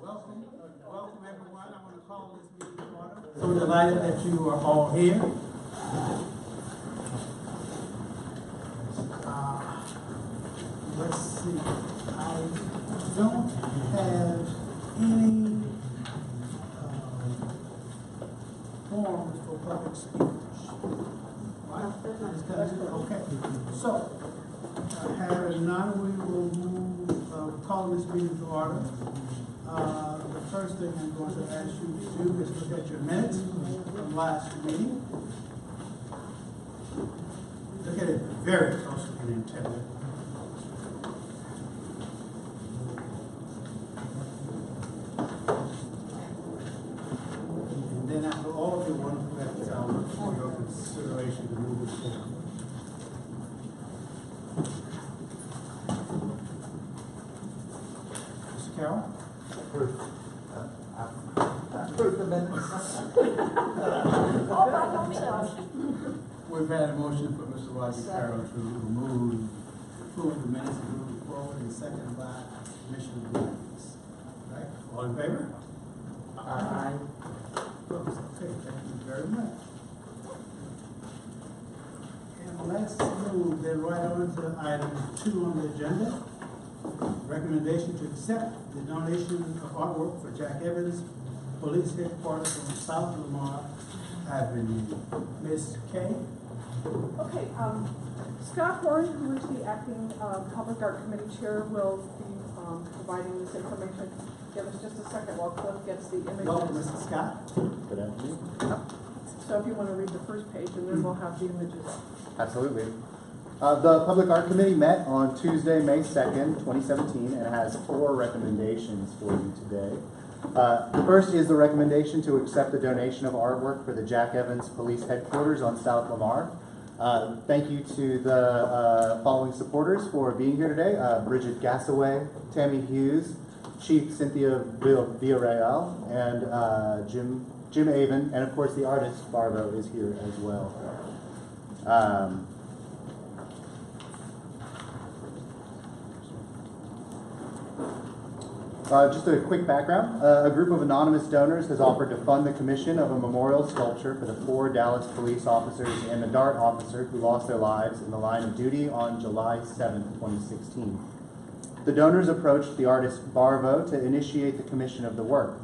Welcome everyone. I want to call this meeting to order. So delighted that you are all here. Let's see. I don't have any forms for public speakers. Right? Okay. So, having none, we will move, call this meeting to order. The first thing I'm going to ask you to do is look at your minutes from last meeting. Look at it very closely and intently. And then after all of your wonderful efforts, I'll look for your consideration to move it forward. Mr. Carroll? Approve the minutes. We've had a motion for Mr. Roger Carroll to approve the minutes and move forward, and seconded by Commissioner Williams. Right? All in favor? Aye. Opposed? Okay, thank you very much. And let's move then right on to item 2 on the agenda. Recommendation to accept the donation of artwork for Jack Evans, Police Headquarters on South Lamar Avenue. Ms. Kay? Okay, Scott Horn, who is the acting Public Art Committee Chair, will be providing this information. Give us just a second while Cliff gets the images. Welcome, Mr. Scott. Good afternoon. So if you want to read the first page, and then we'll have the images. Absolutely. The Public Art Committee met on Tuesday, May 2nd, 2017, and has 4 recommendations for you today. The first is the recommendation to accept the donation of artwork for the Jack Evans Police Headquarters on South Lamar. Thank you to the following supporters for being here today. Bridget Gassaway, Tammy Hughes, Chief Cynthia Villarreal, and Jim Avon, and of course the artist Barbo is here as well. Just a quick background. A group of anonymous donors has offered to fund the commission of a memorial sculpture for the 4 Dallas police officers and the DART officer who lost their lives in the line of duty on July 7, 2016. The donors approached the artist Barbo to initiate the commission of the work.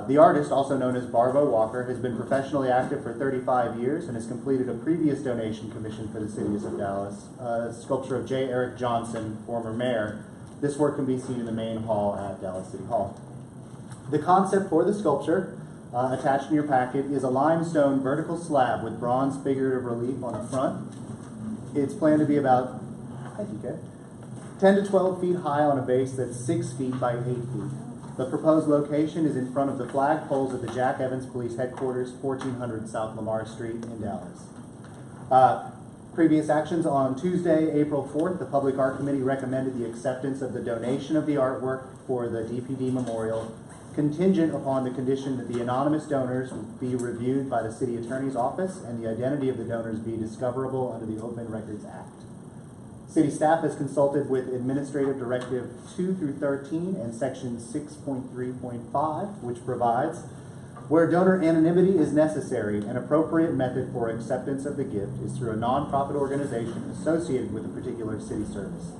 The artist, also known as Barbo Walker, has been professionally active for 35 years and has completed a previous donation commission for the city of Dallas, a sculpture of J. Eric Johnson, former mayor. This work can be seen in the main hall at Dallas City Hall. The concept for the sculpture, attached in your packet, is a limestone vertical slab with bronze figurative relief on the front. It's planned to be about, thank you, Kay, 10 to 12 feet high on a base that's 6 feet by 8 feet. The proposed location is in front of the flag poles at the Jack Evans Police Headquarters, 1400 South Lamar Street in Dallas. Previous actions: on Tuesday, April 4th, the Public Art Committee recommended the acceptance of the donation of the artwork for the DPD Memorial, contingent upon the condition that the anonymous donors be reviewed by the City Attorney's Office and the identity of the donors be discoverable under the Open Records Act. City staff has consulted with Administrative Directive 2 through 13 and Section 6.3.5, which provides, where donor anonymity is necessary, an appropriate method for acceptance of the gift is through a nonprofit organization associated with a particular city service.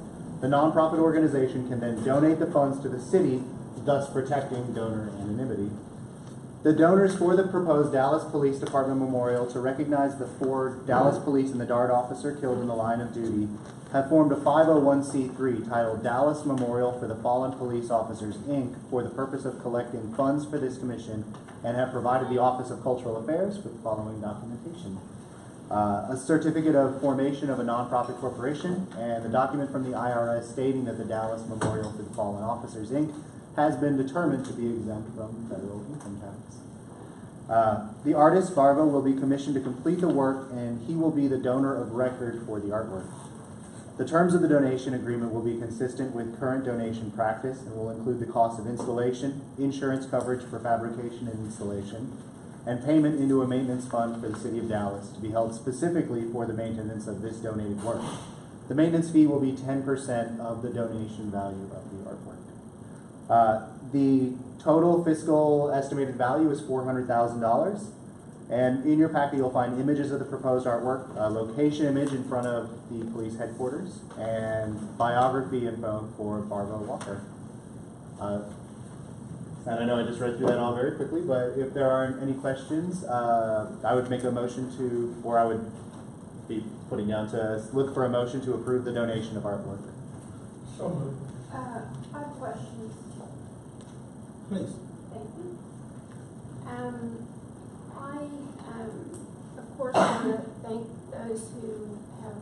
The nonprofit organization can then donate the funds to the city, thus protecting donor anonymity. The donors for the proposed Dallas Police Department Memorial to recognize the 4 Dallas police and the DART officer killed in the line of duty have formed a 501c3 titled Dallas Memorial for the Fallen Police Officers, Inc. for the purpose of collecting funds for this commission, and have provided the Office of Cultural Affairs with the following documentation. A certificate of formation of a nonprofit corporation, and the document from the IRS stating that the Dallas Memorial for the Fallen Officers, Inc. has been determined to be exempt from federal income tax. The artist, Barbo, will be commissioned to complete the work, and he will be the donor of record for the artwork. The terms of the donation agreement will be consistent with current donation practice and will include the cost of installation, insurance coverage for fabrication and installation, and payment into a maintenance fund for the City of Dallas to be held specifically for the maintenance of this donated work. The maintenance fee will be 10% of the donation value of the artwork. The total fiscal estimated value is $400,000. And in your packet, you'll find images of the proposed artwork, a location image in front of the police headquarters, and biography info for Barbara Walker. And I know I just read through that all very quickly, but if there aren't any questions, I would make a motion to, or I would be putting down to look for a motion to approve the donation of artwork. So moved. I have questions. Please. Thank you. Of course, want to thank those who have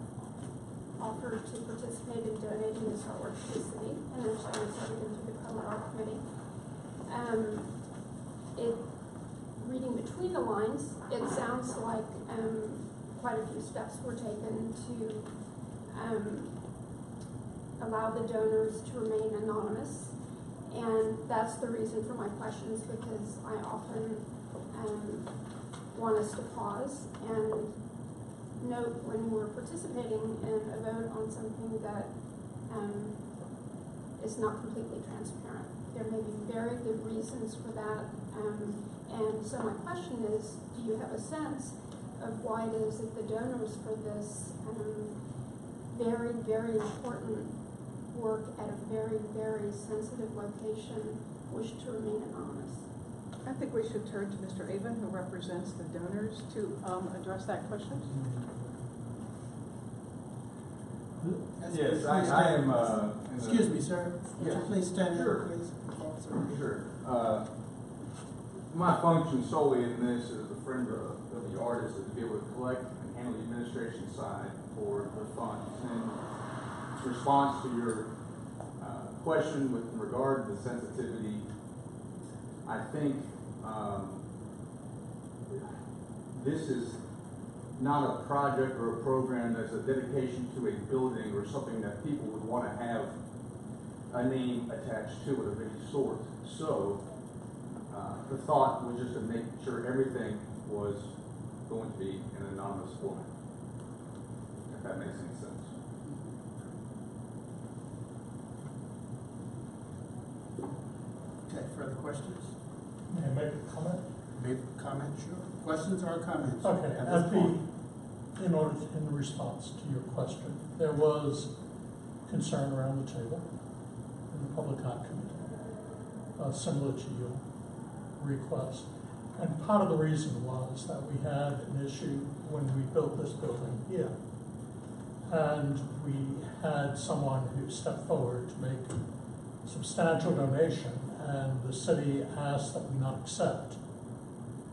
offered to participate in donating this artwork to the city, and there's always everything to the Public Art Committee. Reading between the lines, it sounds like quite a few steps were taken to allow the donors to remain anonymous, and that's the reason for my questions, because I often want us to pause and note when we're participating in a vote on something that is not completely transparent. There may be very good reasons for that, and so my question is, do you have a sense of why it is that the donors for this very, very important work at a very, very sensitive location wish to remain anonymous? I think we should turn to Mr. Avon, who represents the donors, to address that question. Yes, I am. Excuse me, sir. Yeah. Please stand Sure. up, please. Sure. My function solely in this is a friend of the artist, is to be able to collect and handle the administration side for the funds. And in response to your question with regard to the sensitivity, I think this is not a project or a program that's a dedication to a building or something that people would want to have a name attached to it of any sort. So the thought was just to make sure everything was going to be in an anonymous format, if that makes any sense. Okay, further questions? May I make a comment? Maybe comment, sure. Questions or comments? Okay, At this point. in response to your question, there was concern around the table in the Public Art Committee, similar to your request. And part of the reason was that we had an issue when we built this building here. And we had someone who stepped forward to make a substantial donation, and the city asked that we not accept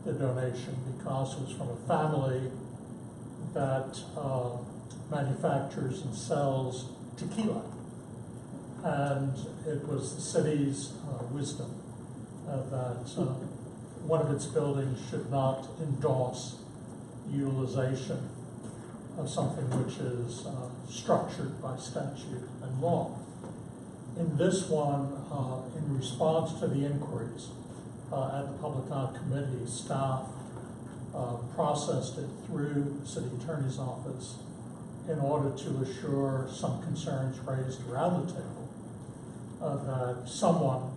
the donation because it was from a family that manufactures and sells tequila. And it was the city's wisdom that one of its buildings should not endorse utilization of something which is structured by statute and law. In this one, in response to the inquiries at the Public Art Committee, staff processed it through the city attorney's office in order to assure some concerns raised around the table that someone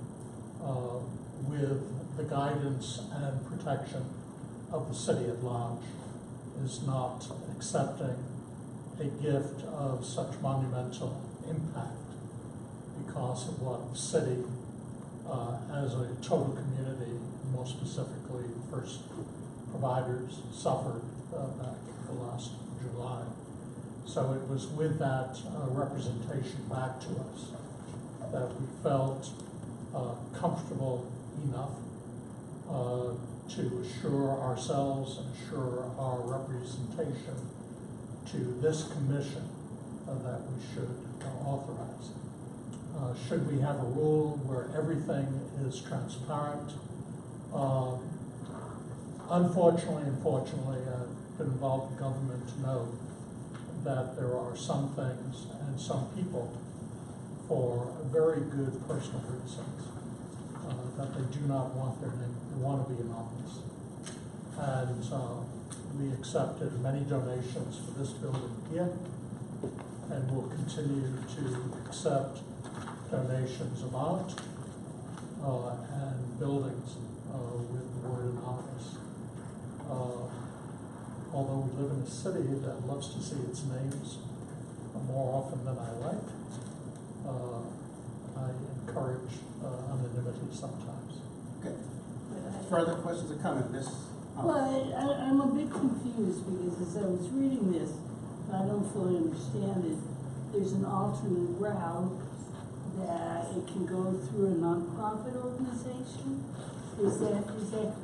with the guidance and protection of the city at large is not accepting a gift of such monumental impact because of what the city as a total community, more specifically first providers, suffered back last July. So it was with that representation back to us that we felt comfortable enough to assure ourselves and assure our representation to this commission that we should authorize. Should we have a rule where everything is transparent? Unfortunately, I've been involved in government to know that there are some things and some people, for very good personal reasons, that they do not want their name, they want to be anonymous. And we accepted many donations for this building here, and will continue to accept donations of art and buildings with the word anonymous. Although we live in a city that loves to see its names more often than I like, I encourage anonymity sometimes. Okay. Further questions or comments, Ms. Well, I'm a bit confused because as I was reading this, I don't fully understand it. There's an alternate route that it can go through a nonprofit organization. Is that correct?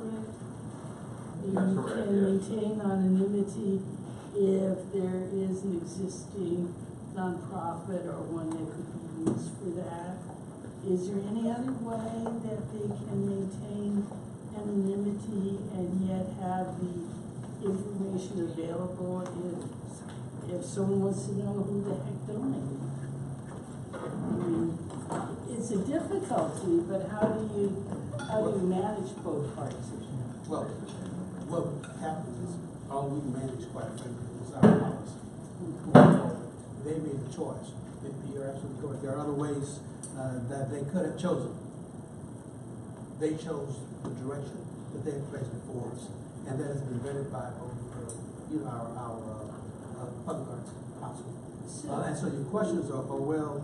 You That's correct, can yes. maintain anonymity if there is an existing nonprofit or one that could be used for that. Is there any other way that they can maintain anonymity and yet have the information available if someone wants to know who the heck donated? I mean, it's a difficulty, but how do you manage both parts? Well, what happens is, all we manage, quite frankly, is our policy. They made the choice. You're absolutely correct. There are other ways that they could have chosen. They chose the direction that they had placed before us, and that has been vetted by our public arts council. And so your questions are well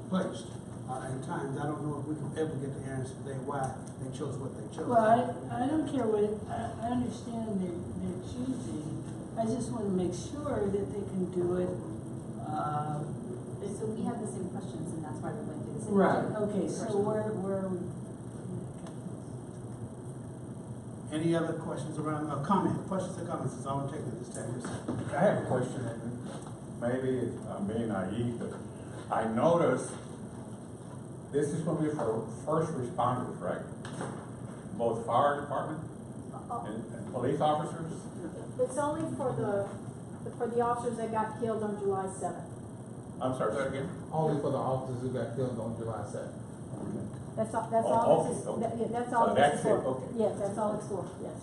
placed. At times, I don't know if we can ever get the answer today why they chose what they chose. Well, I don't care what, I understand they're choosing. I just want to make sure that they can do it. So we have the same questions, and that's why we went through the same. Right, okay, so where are we? Any other questions around, questions or comments? Is all I'm taking at this time. Yes, sir. I have a question, and maybe I'm being naive, but I noticed this is going to be for first responders, right? Both fire department and police officers? It's only for the officers that got killed on July 7th. I'm sorry, say that again? Only for the officers who got killed on July 7th. That's all Oh, this is, okay. that's all So this that's is for. it, okay. Yes, that's all it's for, yes.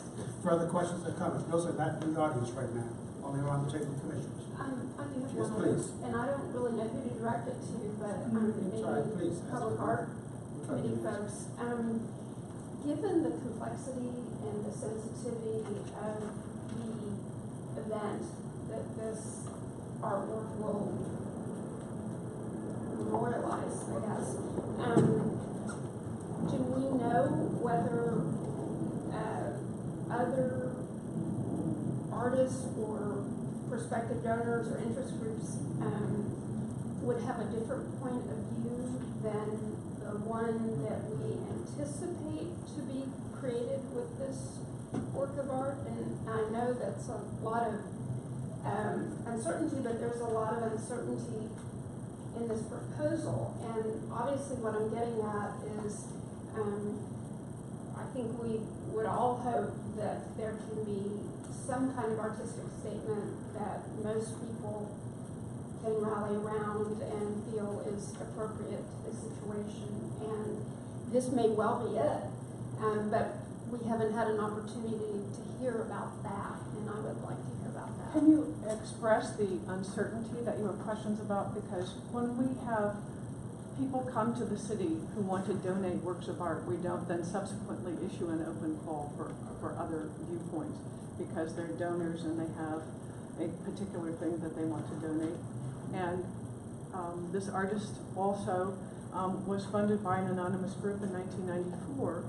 Further questions or comments? No, sir, not in the audience right now. Only around the table, commissioners. I do have Yes, one, please. and I don't really know who to direct it to, but Sorry, maybe please. public art committee folks. Given the complexity and the sensitivity of the event that this artwork will memorialize, I guess, do we know whether other artists or prospective donors or interest groups would have a different point of view than the one that we anticipate to be created with this work of art? And I know that's a lot of uncertainty, but there's a lot of uncertainty in this proposal. And obviously what I'm getting at is I think we would all hope that there can be some kind of artistic statement that most people can rally around and feel is appropriate to the situation. And this may well be it, but we haven't had an opportunity to hear about that, and I would like to hear about that. Can you express the uncertainty that you have questions about? Because when we have people come to the city who want to donate works of art, we don't then subsequently issue an open call for other viewpoints because they're donors and they have a particular thing that they want to donate. And this artist also was funded by an anonymous group in 1994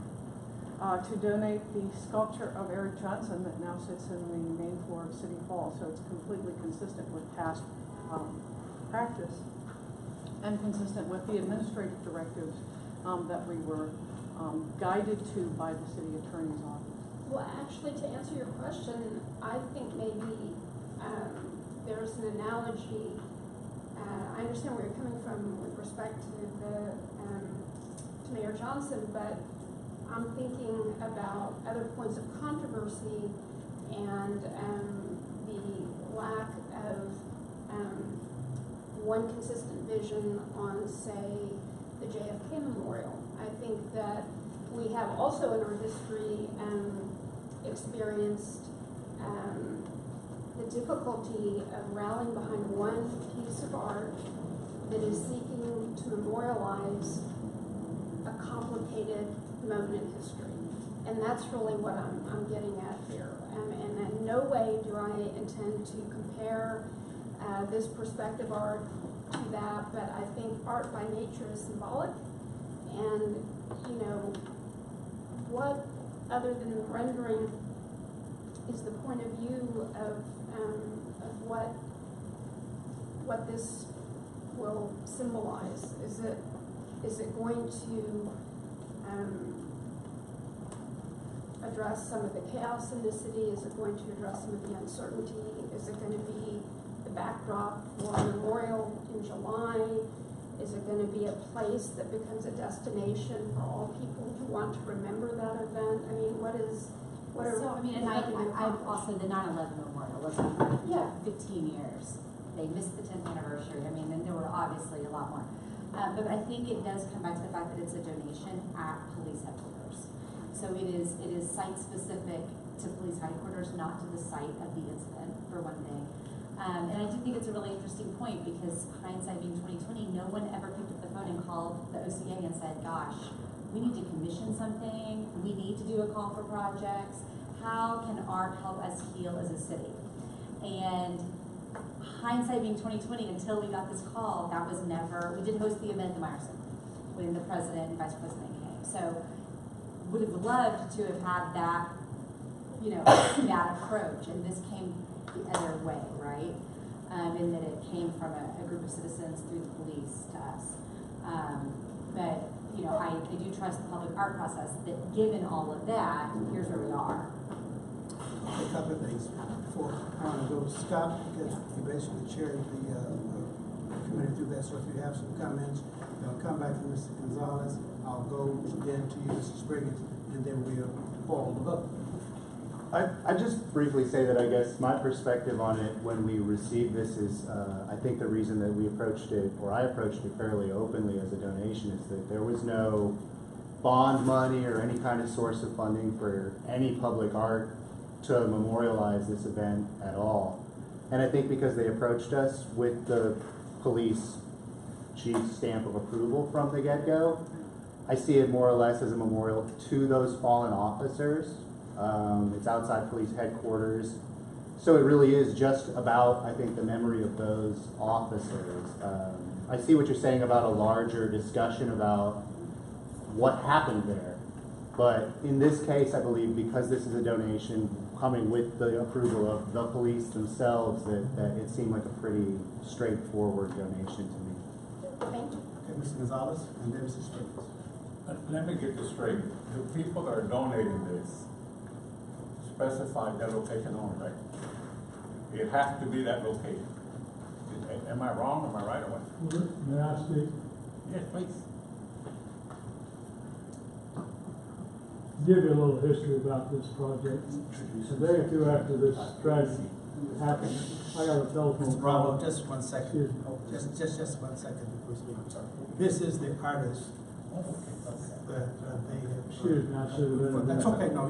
to donate the sculpture of Eric Johnson that now sits in the main floor of City Hall. So it's completely consistent with past practice and consistent with the administrative directives that we were guided to by the city attorney's office. Well, actually, to answer your question, I think maybe there's an analogy. I understand where you're coming from with respect to Mayor Johnson, but I'm thinking about other points of controversy and the lack of one consistent vision on, say, the JFK Memorial. I think that we have also in our history experienced the difficulty of rallying behind one piece of art that is seeking to memorialize a complicated moment in history. And that's really what I'm getting at here. And in no way do I intend to compare this perspective art to that, but I think art by nature is symbolic. And, you know, what other than rendering is the point of view of what this will symbolize? Is it going to address some of the chaos in the city? Is it going to address some of the uncertainty? Is it going to be the backdrop for a memorial in July? Is it going to be a place that becomes a destination for all people who want to remember that event? I mean, what are So, I mean, and I've also, the 9/11 memorial was on for Yeah. 15 years. They missed the 10th anniversary. I mean, and there were obviously a lot more. But I think it does come back to the fact that it's a donation at police headquarters. So it is site specific to police headquarters, not to the site of the incident, for one thing. And I do think it's a really interesting point because hindsight being 2020, no one ever picked up the phone and called the OCA and said, gosh, we need to commission something, we need to do a call for projects. How can art help us heal as a city? And hindsight being 2020, until we got this call, that was never, we did host the event at the Meyerson when the president and vice president came. So would have loved to have had that, you know, that approach, and this came the other way, right? In that it came from a group of citizens through the police to us. But, you know, I do trust the public art process that given all of that, here's where we are. A couple of things before I want to go to Scott, because he basically chaired the committee through that. So if you have some comments, come back to Mr. Gonzalez. I'll go again to you, Mr. Spriggins, and then we'll call the vote. I just briefly say that I guess my perspective on it when we received this is, I think the reason that we approached it, or I approached it fairly openly as a donation, is that there was no bond money or any kind of source of funding for any public art to memorialize this event at all. And I think because they approached us with the police chief's stamp of approval from the get-go, I see it more or less as a memorial to those fallen officers. It's outside police headquarters. So it really is just about, I think, the memory of those officers. I see what you're saying about a larger discussion about what happened there. But in this case, I believe because this is a donation coming with the approval of the police themselves, that it seemed like a pretty straightforward donation to me. Thank you. Okay, Mr. Gonzalez, and then Mr. Spriggins. Let me get this straight. The people that are donating this specify that location only, right? It has to be that location. Am I wrong? Am I right or what? May I speak? Yes, please. Give you a little history about this project. A day or two after this tragedy happened, I got a telephone Mr. Bravo, just 1 second. Excuse me. Just 1 second before you speak. I'm sorry. This is the artist that they have. Excuse me, I should have been. That's okay, no,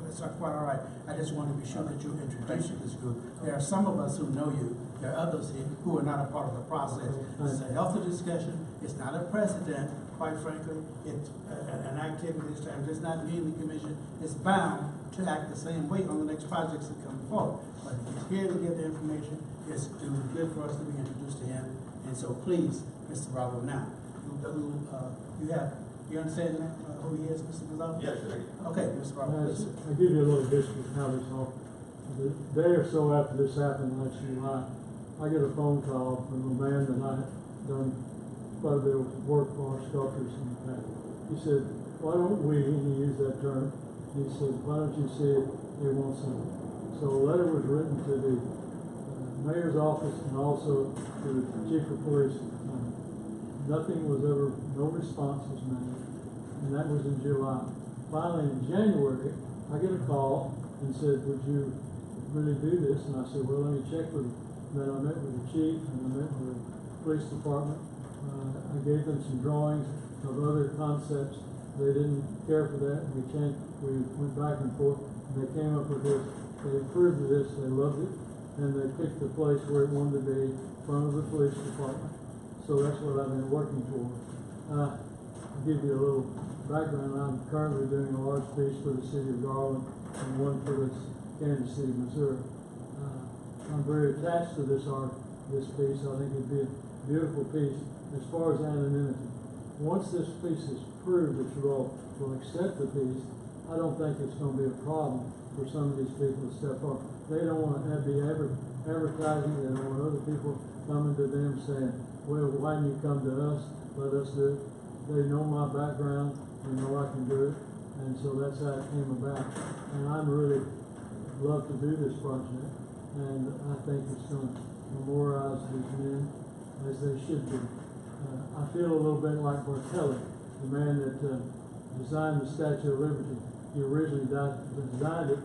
it's not quite all right. I just want to be sure that you introduce this group. There are some of us who know you. There are others here who are not a part of the process. This is a healthy discussion. It's not a precedent, quite frankly. It's an activity this time. It's not me and the commission. It's bound to act the same way on the next projects that come forward. But he's here to give the information. It's good for us to be introduced to him. And so please, Mr. Bravo, now, you understand who he is, Mr. Gonzalez? Yes, sir. Okay, Mr. Bravo, please. I'll give you a little history of how this all, the day or so after this happened last July, I get a phone call from a man that I had done quite a bit of work for our sculptors in the past. He said, why don't we, and he used that term, he said, why don't you see if they want something? So a letter was written to the mayor's office and also to the chief of police. Nothing was ever, no response was made, and that was in July. Finally, in January, I get a call and said, would you really do this? And I said, well, let me check with you. Then I met with the chief and I met with the police department. I gave them some drawings of other concepts. They didn't care for that. We went back and forth, and they came up with this. They approved of this, they loved it, and they picked the place where it wanted to be, in front of the police department. So that's what I've been working toward. give you a little background, I'm currently doing a large piece for the city of Garland and one for the Kansas City, Missouri. I'm very attached to this piece. I think it'd be a beautiful piece as far as anonymity. Once this piece is proved that you all will accept the piece, I don't think it's going to be a problem for some of these people to step up. They don't want to be advertising. They don't want other people coming to them saying, well, why didn't you come to us? Let us do it. They know my background. They know I can do it. And so that's how it came about. And I'm really love to do this project. And I think it's going to memorialize these men as they should be. I feel a little bit like Bartelli, the man that designed the Statue of Liberty. He originally designed it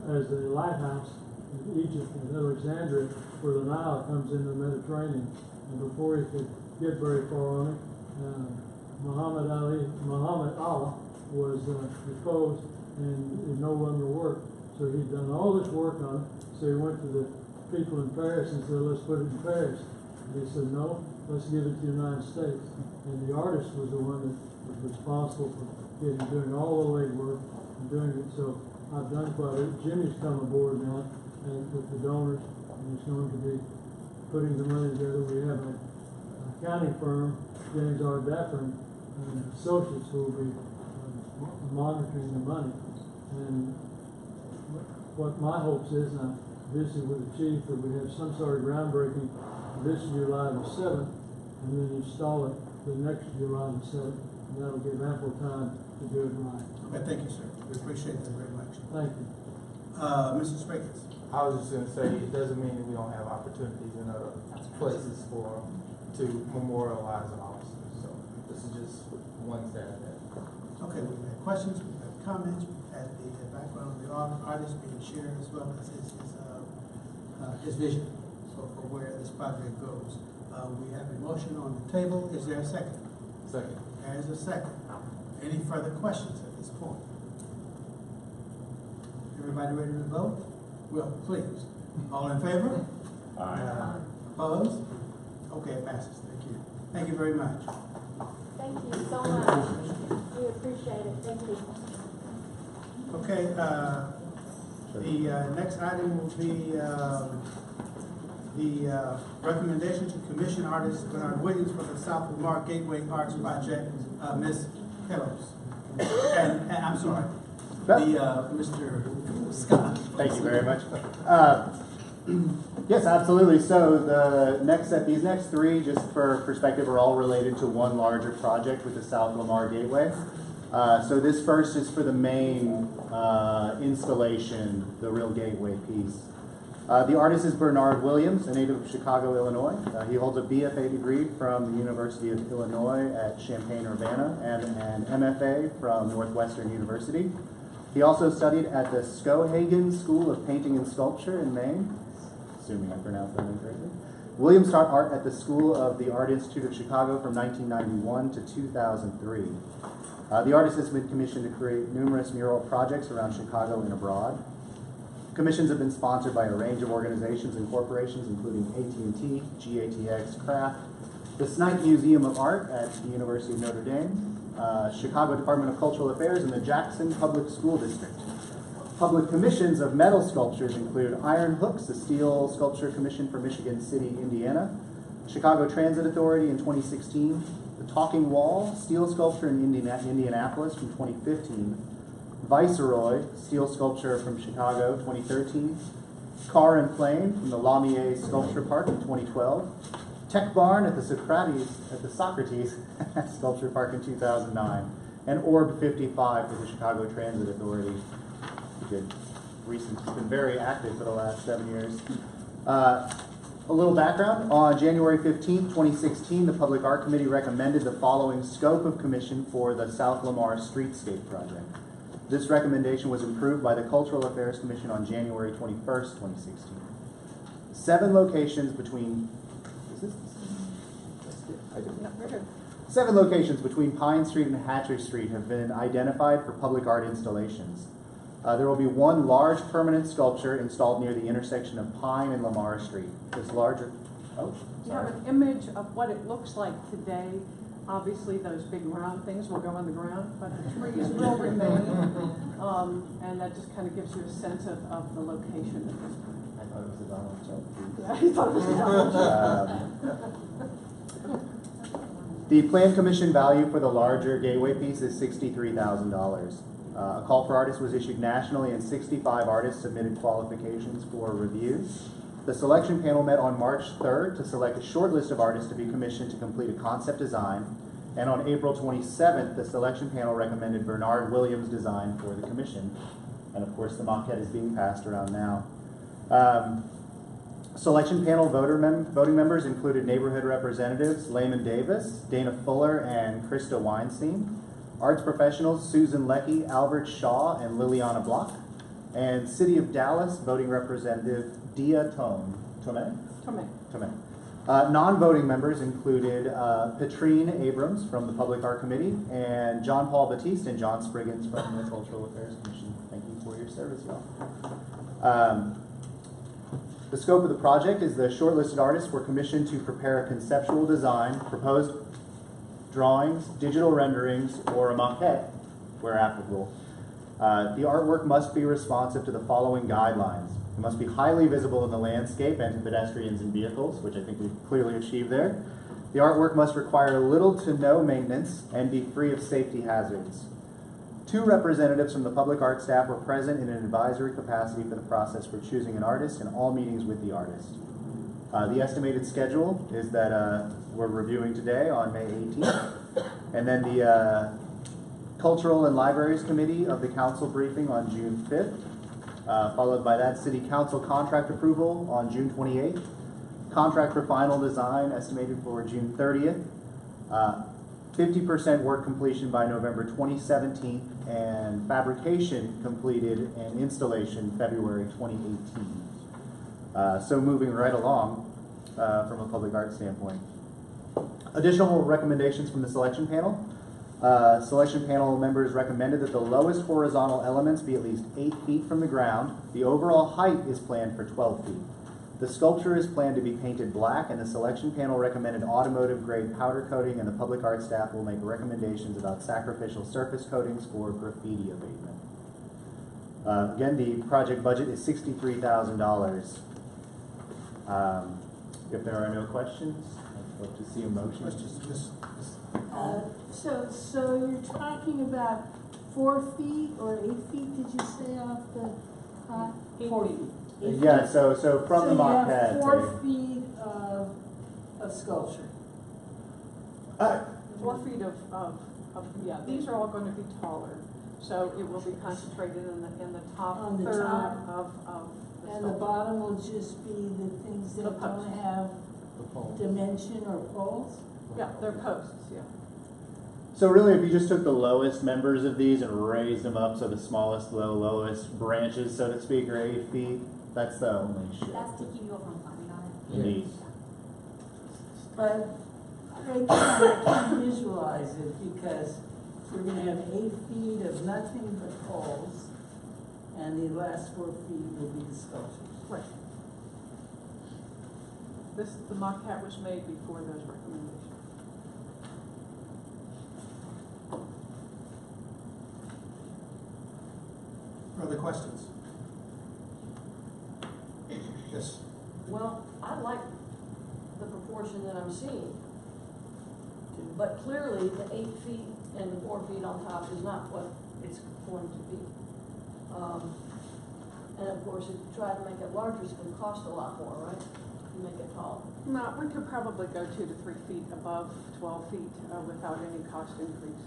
as a lighthouse in Egypt and Alexandria, where the Nile comes into the Mediterranean. And before he could get very far on it, Muhammad Allah was deposed and it no longer worked. So he'd done all this work on it. So he went to the people in Paris and said, let's put it in Paris. And they said, no, let's give it to the United States. And the artist was the one that was responsible for doing all the legwork and doing it. So I've done quite a bit. Jimmy's come aboard now and with the donors, and he's going to be putting the money together. We have an accounting firm, James R. Daffern, and associates who will be monitoring the money. And what my hopes is, and I visited with the chief, that we have some sort of groundbreaking this July the 7th, and then install it the next July the 7th, and that'll give ample time to do it right. Okay, thank you, sir. We appreciate that very much. Thank you. Mr. Spriggins. I was just gonna say, it doesn't mean that we don't have opportunities in other places to memorialize an officer. So this is just one step ahead. Okay, we've had questions, we've had comments, we've had the background of the artist being shared as well as his vision for where this project goes. We have a motion on the table. Is there a second? Second. There is a second. Any further questions at this point? Everybody ready to vote? Well, please. All in favor? Aye. Opposed? Okay, it passes. Thank you. Thank you very much. Thank you so much. We appreciate it. Thank you. Okay, the next item will be the recommendation to commission artist Bernard Williams for the South Lamar Gateway Arts Project, Ms. Kellos. And I'm sorry, Mr. Scott. Thank you very much. Yes, absolutely. So these next three, just for perspective, are all related to one larger project with the South Lamar Gateway. So this first is for the main installation, the real gateway piece. The artist is Bernard Williams, a native of Chicago, Illinois. He holds a BFA degree from the University of Illinois at Champaign-Urbana and an MFA from Northwestern University. He also studied at the Skowhegan School of Painting and Sculpture in Maine, assuming I pronounced that incorrectly. Williams taught art at the School of the Art Institute of Chicago from 1991 to 2003. The artist has been commissioned to create numerous mural projects around Chicago and abroad. Commissions have been sponsored by a range of organizations and corporations, including AT&T, GATX, Kraft, the Snite Museum of Art at the University of Notre Dame, Chicago Department of Cultural Affairs, and the Jackson Public School District. Public commissions of metal sculptures include Iron Hooks, a steel sculpture commission for Michigan City, Indiana, Chicago Transit Authority in 2016, the Talking Wall, steel sculpture in Indianapolis from 2015, Viceroy, steel sculpture from Chicago, 2013. Car and Plane from the Lamier Sculpture Park in 2012. Tech Barn at the Socrates Sculpture Park in 2009. And Orb 55 for the Chicago Transit Authority. It's been very active for the last 7 years. A little background. On January 15, 2016, the Public Art Committee recommended the following scope of commission for the South Lamar Streetscape project. This recommendation was approved by the Cultural Affairs Commission on January 21st, 2016. 7 locations between, Seven locations between Pine Street and Hatcher Street have been identified for public art installations. There will be one large permanent sculpture installed near the intersection of Pine and Lamar Street. This larger, Do you have an image of what it looks like today? Obviously, those big round things will go on the ground, but the trees will remain. And that just kind of gives you a sense of the location at this time. I thought it was a Donald Trump. Yeah, he thought it was a Donald Trump. The plan commission value for the larger gateway piece is $63,000. A call for artists was issued nationally and 65 artists submitted qualifications for review. The selection panel met on March 3rd to select a short list of artists to be commissioned to complete a concept design. And on April 27th, the selection panel recommended Bernard Williams' design for the commission. And of course, the maquette is being passed around now. Selection panel voting members included neighborhood representatives Layman Davis, Dana Fuller, and Krista Weinstein. Arts professionals Susan Leckie, Albert Shaw, and Liliana Block. And City of Dallas voting representative Dia Tome. Non-voting members included Petrine Abrams from the Public Art Committee and John Paul Batiste and John Spriggans from the Cultural Affairs Commission. Thank you for your service, y'all. The scope of the project is the shortlisted artists were commissioned to prepare a conceptual design, proposed drawings, digital renderings, or a maquette, where applicable. The artwork must be responsive to the following guidelines. It must be highly visible in the landscape and to pedestrians and vehicles, which I think we've clearly achieved there. The artwork must require little to no maintenance and be free of safety hazards. 2 representatives from the public art staff were present in an advisory capacity for the process for choosing an artist and all meetings with the artist. The estimated schedule is that we're reviewing today on May 18th, and then the Cultural and Libraries Committee of the Council briefing on June 5th, followed by that City Council contract approval on June 28th, contract for final design estimated for June 30th, 50% work completion by November 2017, and fabrication completed and installation February 2018. So moving right along from a public art standpoint. Additional recommendations from the selection panel. Selection panel members recommended that the lowest horizontal elements be at least 8 feet from the ground. The overall height is planned for 12 feet. The sculpture is planned to be painted black, and the selection panel recommended automotive-grade powder coating, and the public art staff will make recommendations about sacrificial surface coatings for graffiti abatement. Again, the project budget is $63,000. If there are no questions, I'd love to see a motion. So you're talking about 4 feet or 8 feet, did you say, off the top? 4 feet. Yeah, so from the maquette. So you have 4 feet of sculpture. 4 feet yeah, these are all going to be taller. So it will be concentrated in the top On the third top. of the And the sculpture. bottom will just be the things that The don't posts. have dimension or poles? Yeah, they're posts, yeah. So really, if you just took the lowest members of these and raised them up, so the smallest, lowest branches, so to speak, are 8 feet, that's the only shape. That's to keep people from climbing on it. Indeed. But I can't visualize it because we're gonna have 8 feet of nothing but poles, and the last 4 feet will be the sculptures. Right. The maquette was made before those recommendations. Further questions? Yes. Well, I like the proportion that I'm seeing. But clearly, the 8 feet and the 4 feet on top is not what it's going to be. And of course, if you try to make it larger, it's going to cost a lot more, right? To make it tall. No, we could probably go 2 to 3 feet above 12 feet without any cost increase.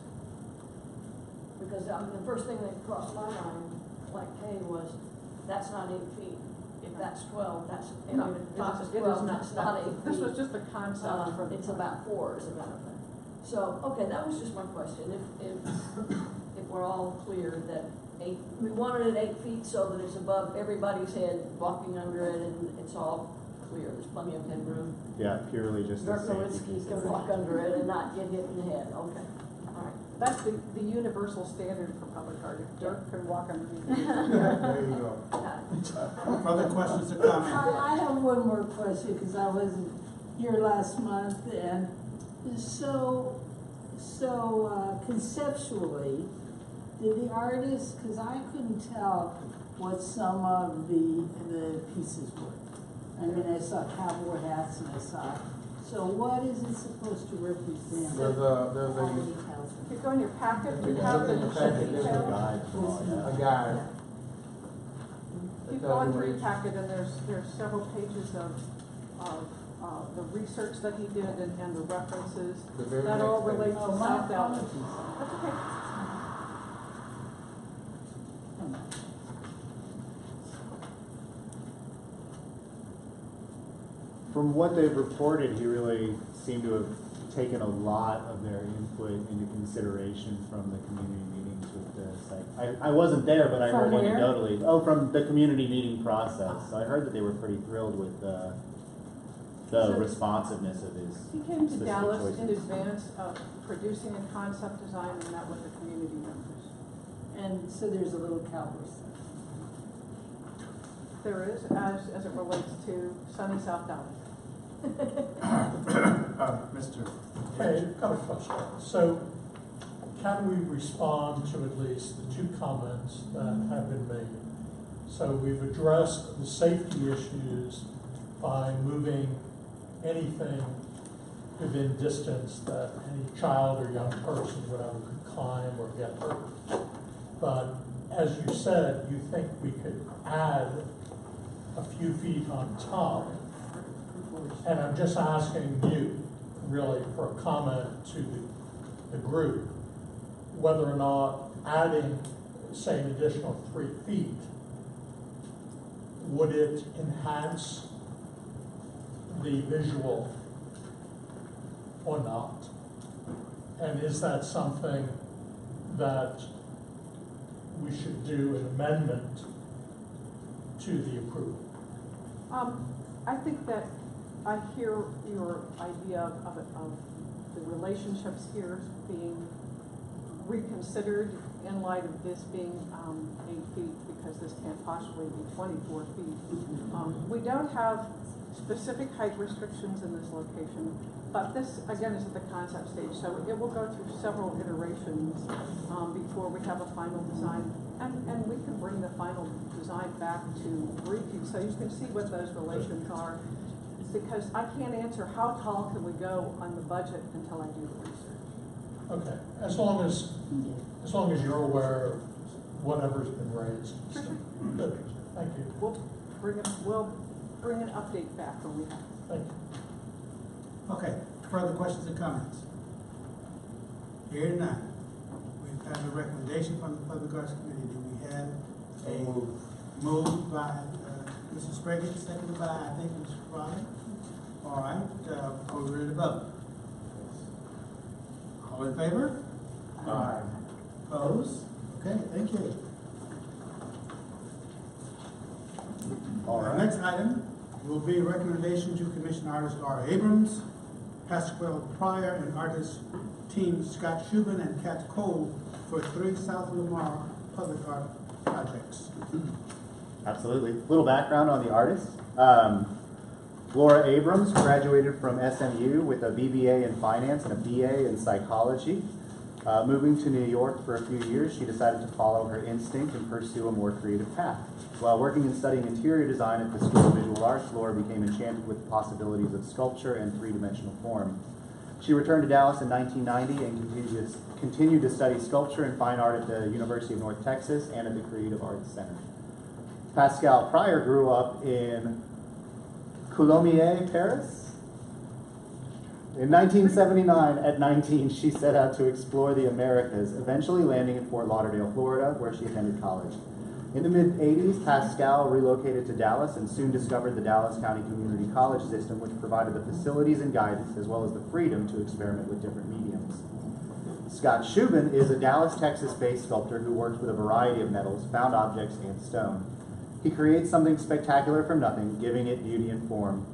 Because I mean, the first thing that crossed my mind, like Kay, was that's not 8 feet. If that's 12, that's, and No, if it top is is 12, that's not 8 feet. This was just the concept for the. It's about 4 as a matter of fact. So, okay, that was just my question. If we're all clear that we wanted it 8 feet so that it's above everybody's head, walking under it, and it's all clear. There's plenty of headroom. Yeah, purely just a Dirk safety Nowitzki can walk under it and not get hit in the head. Okay, all right. That's the universal standard for public art. If Dirk can walk underneath it. There you go. Further questions or comments? I have one more question because I wasn't here last month, and so So conceptually, did the artist, because I couldn't tell what some of the pieces were. I mean, I saw cowboy hats and I saw, so what is it supposed to represent? There's All the a details. If you go in your packet, you Yeah, have the in your packet, there's a details. Guide for all that. guide. Keep going through your packet, and there's several pages of the research that he did and the references. The very That all next page. relates to Oh, my South Dallas. apologies. That's okay. From what they've reported, he really seemed to have taken a lot of their input into consideration from the community meetings with the site. I wasn't there, but I From heard where? anecdotally. Oh, from the community meeting process. So I heard that they were pretty thrilled with the So- responsiveness of his He came to specific Dallas choices. in advance of producing a concept design and met with the community members. And so there's a little cowboy stuff. There is, as it relates to sunny South Dallas. Mr. Hey, I've got a question. So can we respond to at least the two comments that have been made? So we've addressed the safety issues by moving anything within distance that any child or young person, whatever, could climb or get hurt. But as you said, you think we could add a few feet on top. And I'm just asking you, really, for a comment to the group, whether or not adding, say, an additional 3 feet, would it enhance the visual or not? And is that something that we should do an amendment to the approval? I think that I hear your idea of the relationships here being reconsidered in light of this being 8 feet, because this can't possibly be 24 feet. We don't have specific height restrictions in this location, but this, again, is at the concept stage, so it will go through several iterations before we have a final design. And we can bring the final design back to brief you, so you can see what those relations are. Because I can't answer how tall can we go on the budget until I do the research. Okay, as long as you're aware of whatever's been raised. Sure, sure. Good, thank you, We'll bring an update back when we have it. thank you. Okay, further questions and comments? Hearing none. We've had a recommendation from the Public Arts Committee. Do we have a moved by Mr. Sprague, seconded by, I think, Mr. Fry? All right, are we ready to vote? All in favor? Aye. Opposed? Okay, thank you. All Our right. next item will be a recommendation to commission artist Laura Abrams, Pasquale Pryor, and artist team Scott Shubin and Kat Cole for 3 South Lamar public art projects. Absolutely. Little background on the artist. Laura Abrams graduated from SMU with a BBA in finance and a BA in psychology. Moving to New York for a few years, she decided to follow her instinct and pursue a more creative path. While working and studying interior design at the School of Visual Arts, Laura became enchanted with the possibilities of sculpture and three-dimensional form. She returned to Dallas in 1990 and continued to study sculpture and fine art at the University of North Texas and at the Creative Arts Center. Pasquale Pryor grew up in Coulommiers, Paris. In 1979, at 19, she set out to explore the Americas, eventually landing in Fort Lauderdale, Florida, where she attended college. In the mid-80s, Pasquale relocated to Dallas and soon discovered the Dallas County Community College system, which provided the facilities and guidance, as well as the freedom to experiment with different mediums. Scott Shubin is a Dallas, Texas-based sculptor who works with a variety of metals, found objects, and stone. He creates something spectacular from nothing, giving it beauty and form.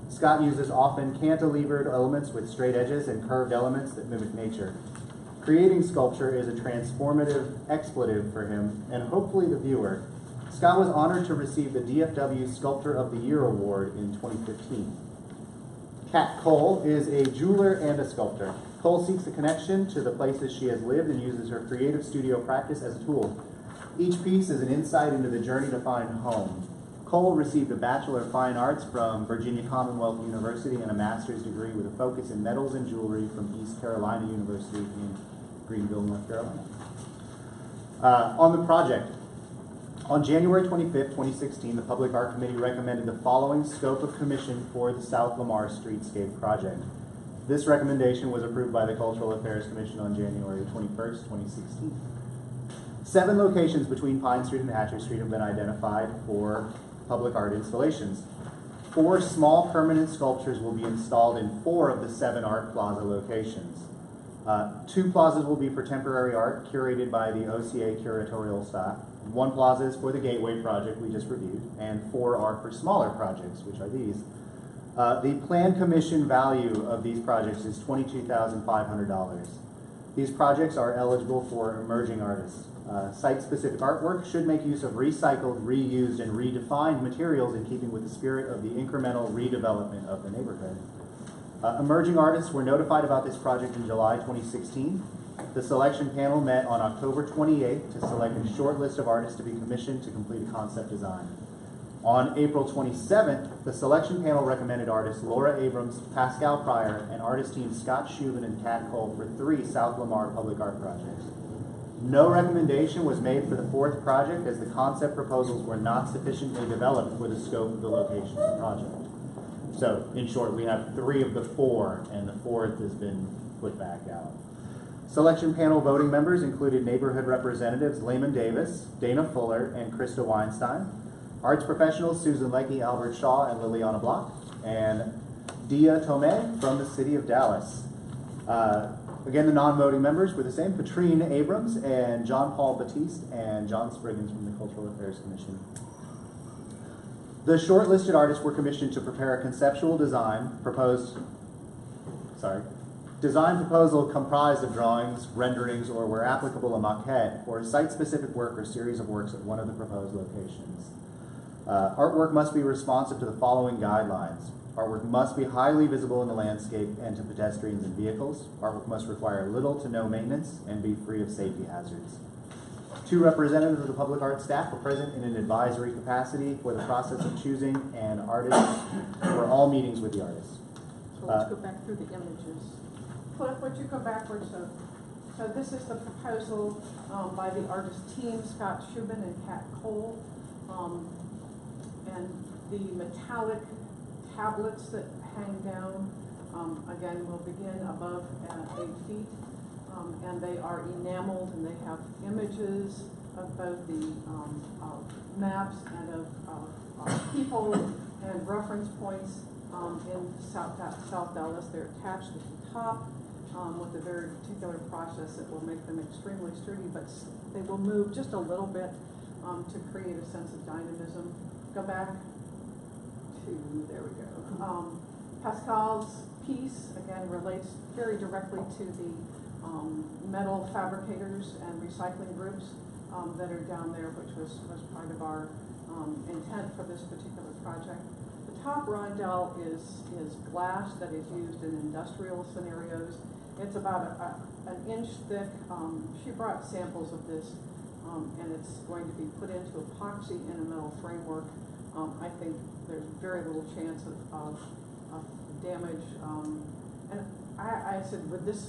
Scott uses often cantilevered elements with straight edges and curved elements that mimic nature. Creating sculpture is a transformative expletive for him and hopefully the viewer. Scott was honored to receive the DFW Sculptor of the Year Award in 2015. Kat Cole is a jeweler and a sculptor. Cole seeks a connection to the places she has lived and uses her creative studio practice as a tool. Each piece is an insight into the journey to find home. Cole received a Bachelor of Fine Arts from Virginia Commonwealth University and a master's degree with a focus in metals and jewelry from East Carolina University in Greenville, North Carolina. On the project, on January 25th, 2016, the Public Art Committee recommended the following scope of commission for the South Lamar Streetscape project. This recommendation was approved by the Cultural Affairs Commission on January 21st, 2016. 7 locations between Pine Street and Hatcher Street have been identified for public art installations. 4 small permanent sculptures will be installed in 4 of the 7 Art Plaza locations. 2 plazas will be for temporary art curated by the OCA curatorial staff. 1 plaza is for the Gateway project we just reviewed, and 4 are for smaller projects, which are these. The planned commission value of these projects is $22,500. These projects are eligible for emerging artists. Site-specific artwork should make use of recycled, reused, and redefined materials in keeping with the spirit of the incremental redevelopment of the neighborhood. Emerging artists were notified about this project in July 2016. The selection panel met on October 28th to select a short list of artists to be commissioned to complete a concept design. On April 27th, the selection panel recommended artists Laura Abrams, Pascal Pryor, and artist team Scott Shubin and Kat Cole for 3 South Lamar public art projects. No recommendation was made for the 4th project as the concept proposals were not sufficiently developed for the scope of the location of the project. So, in short, we have 3 of the 4, and the 4th has been put back out. Selection panel voting members included neighborhood representatives Layman Davis, Dana Fuller, and Krista Weinstein, arts professionals Susan Leckie, Albert Shaw, and Liliana Block, and Dia Tomei from the city of Dallas. Again, the non-voting members were the same: Patrine Abrams and John Paul Batiste and John Spriggins from the Cultural Affairs Commission. The shortlisted artists were commissioned to prepare a conceptual design proposal comprised of drawings, renderings, or where applicable, a maquette, or a site-specific work or series of works at one of the proposed locations. Artwork must be responsive to the following guidelines. Artwork must be highly visible in the landscape and to pedestrians and vehicles. Artwork must require little to no maintenance and be free of safety hazards. 2 representatives of the public art staff were present in an advisory capacity for the process of choosing an artist for all meetings with the artist. So let's go back through the images. Cliff, would you go backwards? So this is the proposal by the artist team, Scott Shubin and Kat Cole. And the metallic tablets that hang down, again, will begin above 8 feet. And they are enameled, and they have images of both the maps and of people and reference points in South Dallas. They're attached at the top with a very particular process that will make them extremely sturdy, but they will move just a little bit to create a sense of dynamism. Go back to, there we go. Pascal's piece, again, relates very directly to the metal fabricators and recycling groups that are down there, which was part of our intent for this particular project. The top rondelle is glass that is used in industrial scenarios. It's about an inch thick. She brought samples of this, and it's going to be put into epoxy in a metal framework. I think there's very little chance of damage. And I said, would this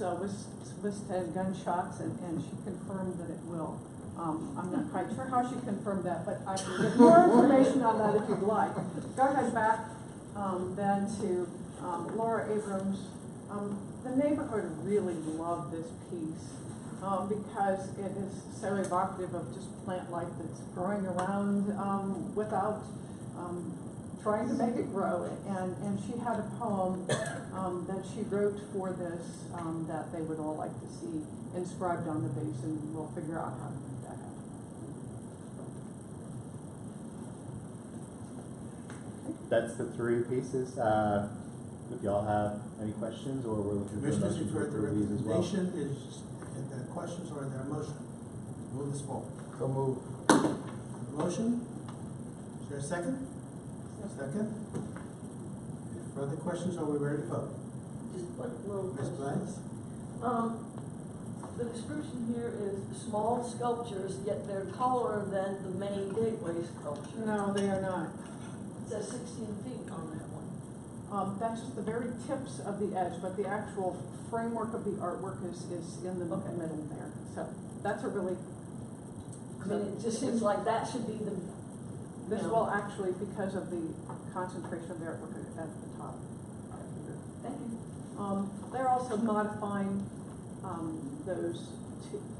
withstand gunshots? And she confirmed that it will. I'm not quite sure how she confirmed that, but I can get more information on that if you'd like. Go ahead back then to Laura Abrams. The neighborhood really loved this piece because it is so evocative of just plant life that's growing around without trying to make it grow. And she had a poem that she wrote for this that they would all like to see inscribed on the base, and we'll figure out how to make that happen. That's the 3 pieces. If y'all have any questions, or we're looking for Commissioners, motions you've heard the for these as well. recommendation. Is there questions or is there a motion? Move this forward. So move. Motion? Is there a second? Second? Any further questions, or are we ready to vote? Just one little Ms. question. Blanks? The description here is small sculptures, yet they're taller than the main gateway sculpture. No, they are not. It says 16 feet on that one. That's just the very tips of the edge, but the actual framework of the artwork is in the Okay. middle there. So that's a really, I mean, it just seems like that should be the, this you know. will actually, because of the concentration of the artwork at the top. Thank you. They're also modifying, those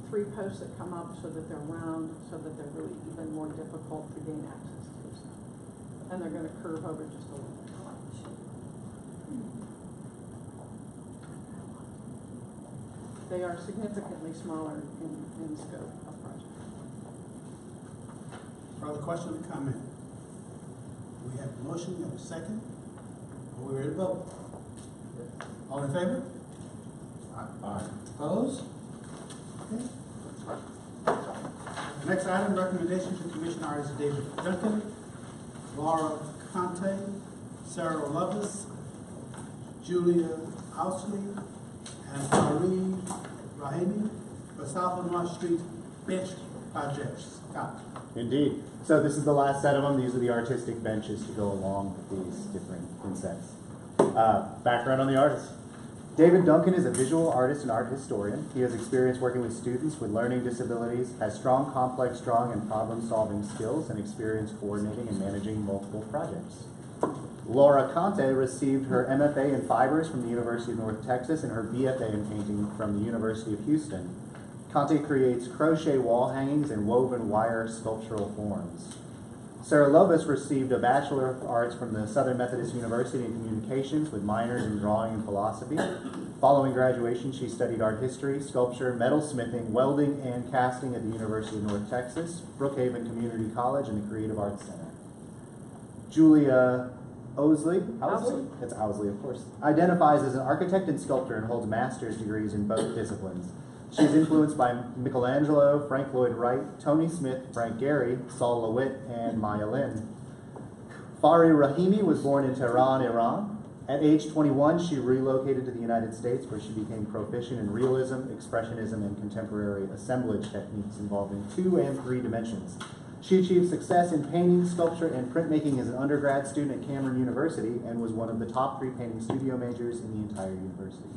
three posts that come up so that they're round, so that they're really even more difficult to gain access to. So. And they're gonna curve over just a little bit. They are significantly smaller in scope of project. Further question or comment? We have a motion, we have a second. Are we ready to vote? All in favor? Aye. Opposed? Okay. The next item, recommendation to commission artists David Duncan, Laura Conte, Sarah Lovis, Julia Ousley, and Fareed Rahimi for South Lamar Street bench projects. Scott. Indeed. So this is the last set of them. These are the artistic benches to go along with these different insets. Background on the artist. David Duncan is a visual artist and art historian. He has experience working with students with learning disabilities, has strong complex drawing and problem-solving skills, and experience coordinating and managing multiple projects. Laura Conte received her MFA in Fibers from the University of North Texas and her BFA in Painting from the University of Houston. Conte creates crochet wall hangings and woven wire sculptural forms. Sarah Lovis received a Bachelor of Arts from the Southern Methodist University in Communications with minors in drawing and philosophy. Following graduation, she studied art history, sculpture, metalsmithing, welding, and casting at the University of North Texas, Brookhaven Community College, and the Creative Arts Center. Julia Owsley, it's Owsley, of course, identifies as an architect and sculptor and holds master's degrees in both disciplines. She is influenced by Michelangelo, Frank Lloyd Wright, Tony Smith, Frank Gehry, Saul LeWitt, and Maya Lin. Fari Rahimi was born in Tehran, Iran. At age 21, she relocated to the United States, where she became proficient in realism, expressionism, and contemporary assemblage techniques involving 2 and 3 dimensions. She achieved success in painting, sculpture, and printmaking as an undergrad student at Cameron University and was one of the top 3 painting studio majors in the entire university.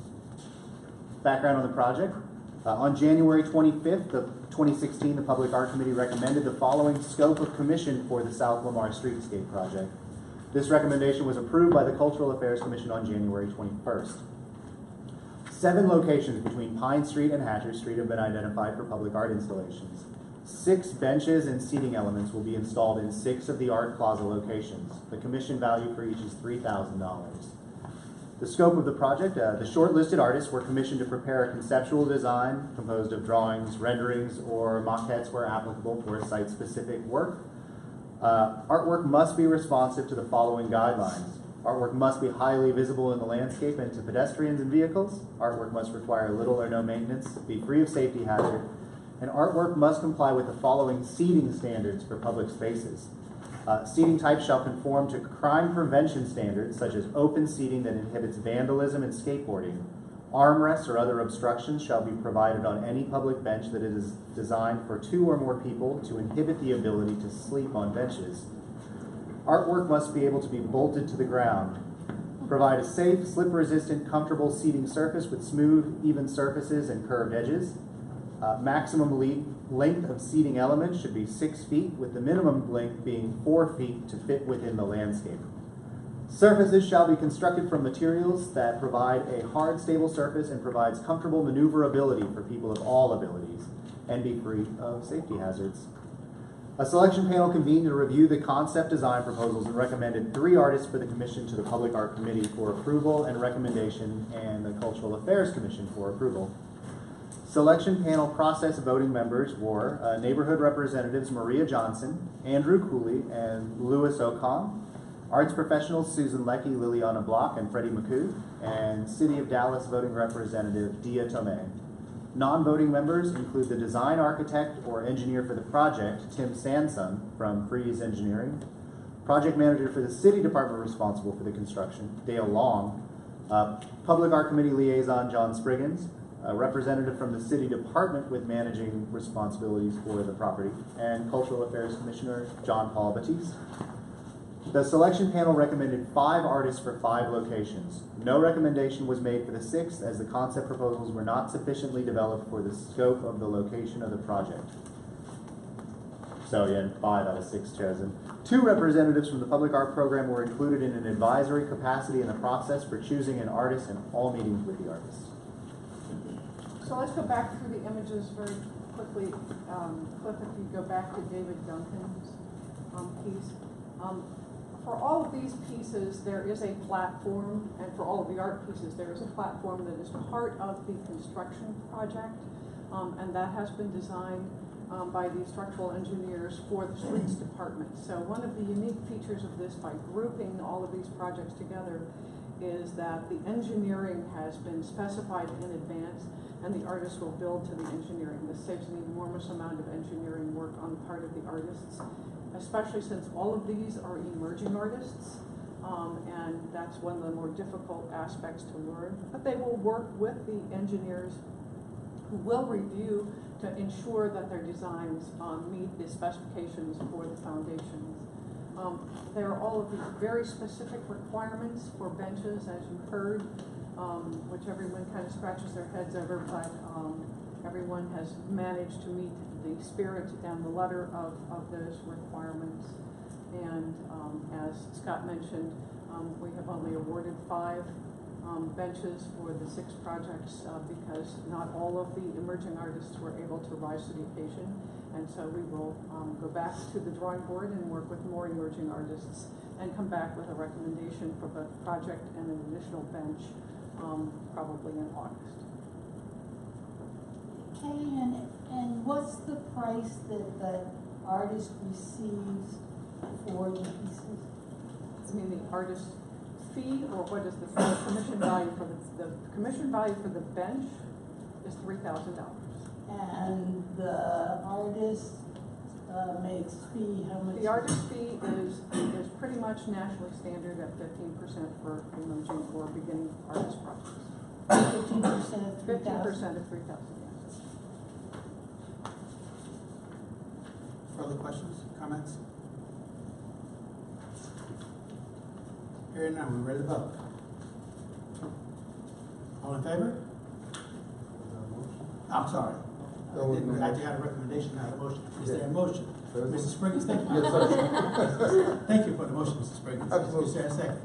Background on the project. On January 25th of 2016, the Public Art Committee recommended the following scope of commission for the South Lamar Streetscape project. This recommendation was approved by the Cultural Affairs Commission on January 21st. 7 locations between Pine Street and Hatcher Street have been identified for public art installations. 6 benches and seating elements will be installed in 6 of the art plaza locations. The commission value for each is $3,000. The scope of the project, the shortlisted artists were commissioned to prepare a conceptual design composed of drawings, renderings, or maquettes where applicable for site-specific work. Artwork must be responsive to the following guidelines. Artwork must be highly visible in the landscape and to pedestrians and vehicles. Artwork must require little or no maintenance, be free of safety hazard, and artwork must comply with the following seating standards for public spaces. Seating types shall conform to crime prevention standards, such as open seating that inhibits vandalism and skateboarding. Armrests or other obstructions shall be provided on any public bench that is designed for 2 or more people to inhibit the ability to sleep on benches. Artwork must be able to be bolted to the ground. Provide a safe, slip-resistant, comfortable seating surface with smooth, even surfaces and curved edges. Maximum length of seating elements should be 6 feet, with the minimum length being 4 feet to fit within the landscape. Surfaces shall be constructed from materials that provide a hard, stable surface and provides comfortable maneuverability for people of all abilities, and be free of safety hazards. A selection panel convened to review the concept design proposals and recommended 3 artists for the commission to the Public Art Committee for approval and recommendation, and the Cultural Affairs Commission for approval. Selection panel process voting members were neighborhood representatives Maria Johnson, Andrew Cooley, and Louis Ocon, arts professionals Susan Leckie, Liliana Block, and Freddie McCoo, and City of Dallas voting representative Dia Tomei. Non-voting members include the design architect or engineer for the project, Tim Sanson from Freeze Engineering, project manager for the city department responsible for the construction, Dale Long, Public Art Committee liaison John Spriggins, a representative from the city department with managing responsibilities for the property, and Cultural Affairs Commissioner John Paul Batiste. The selection panel recommended 5 artists for 5 locations. No recommendation was made for the 6th, as the concept proposals were not sufficiently developed for the scope of the location of the project. So yeah, 5 out of 6 chosen. 2 representatives from the public art program were included in an advisory capacity in the process for choosing an artist and all meetings with the artist. So let's go back through the images very quickly. Cliff, if you go back to David Duncan's piece. For all of these pieces, there is a platform, and for all of the art pieces, there is a platform that is part of the construction project, and that has been designed by the structural engineers for the streets department. So one of the unique features of this, by grouping all of these projects together, is that the engineering has been specified in advance, and the artist will build to the engineering. This saves an enormous amount of engineering work on the part of the artists, especially since all of these are emerging artists, and that's one of the more difficult aspects to learn. But they will work with the engineers who will review to ensure that their designs meet the specifications for the foundations. There are all of these very specific requirements for benches, as you heard, which everyone kind of scratches their heads over, but everyone has managed to meet the spirit and the letter of those requirements. And as Scott mentioned, we have only awarded 5 benches for the 6 projects because not all of the emerging artists were able to rise to the occasion. And so we will go back to the drawing board and work with more emerging artists and come back with a recommendation for the project and an additional bench probably in August. Okay, and what's the price that the artist receives for the pieces? I mean, the artist fee, or what is the commission value for the commission value for the bench is $3,000. And the artist makes fee, how much? The artist fee is pretty much nationally standard at 15% for emerging or beginning artist projects. 15% of 3,000? 15% of 3,000, yes. Further questions, comments? Hearing none, we're ready to vote. All in favor? I'm sorry. I had a recommendation, not a motion. Is there a motion? Mr. Springs, thank you. Yes, sir. Thank you for the motion, Mr. Springs. Absolutely. Is there a second?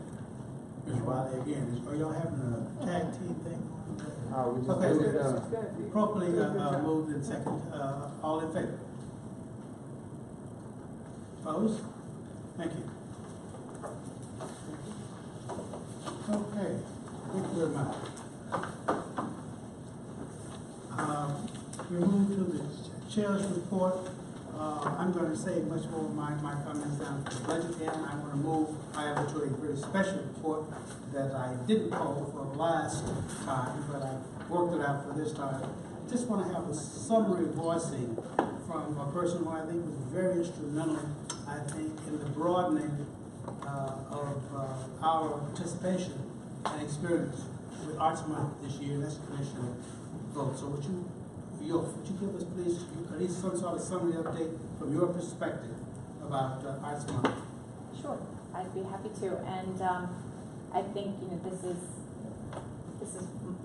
Ms. Wiley again, are y'all having a tag team thing? We just Okay, moved it good. down. Properly moved and second. All in favor? Opposed? Thank you. Okay, thank you very much. We move to the chair's report. I'm going to say much more of my comments down to the budget end. I want to move, however, to a very special report that I didn't call for last time, but I worked it out for this time. Just want to have a summary voicing from a person who I think was very instrumental, I think, in the broadening of our participation and experience with Arts Month this year. That's Commissioner Vogt. So would you give us, please, at least some sort of summary update from your perspective about Arts Month? Sure, I'd be happy to. And I think this is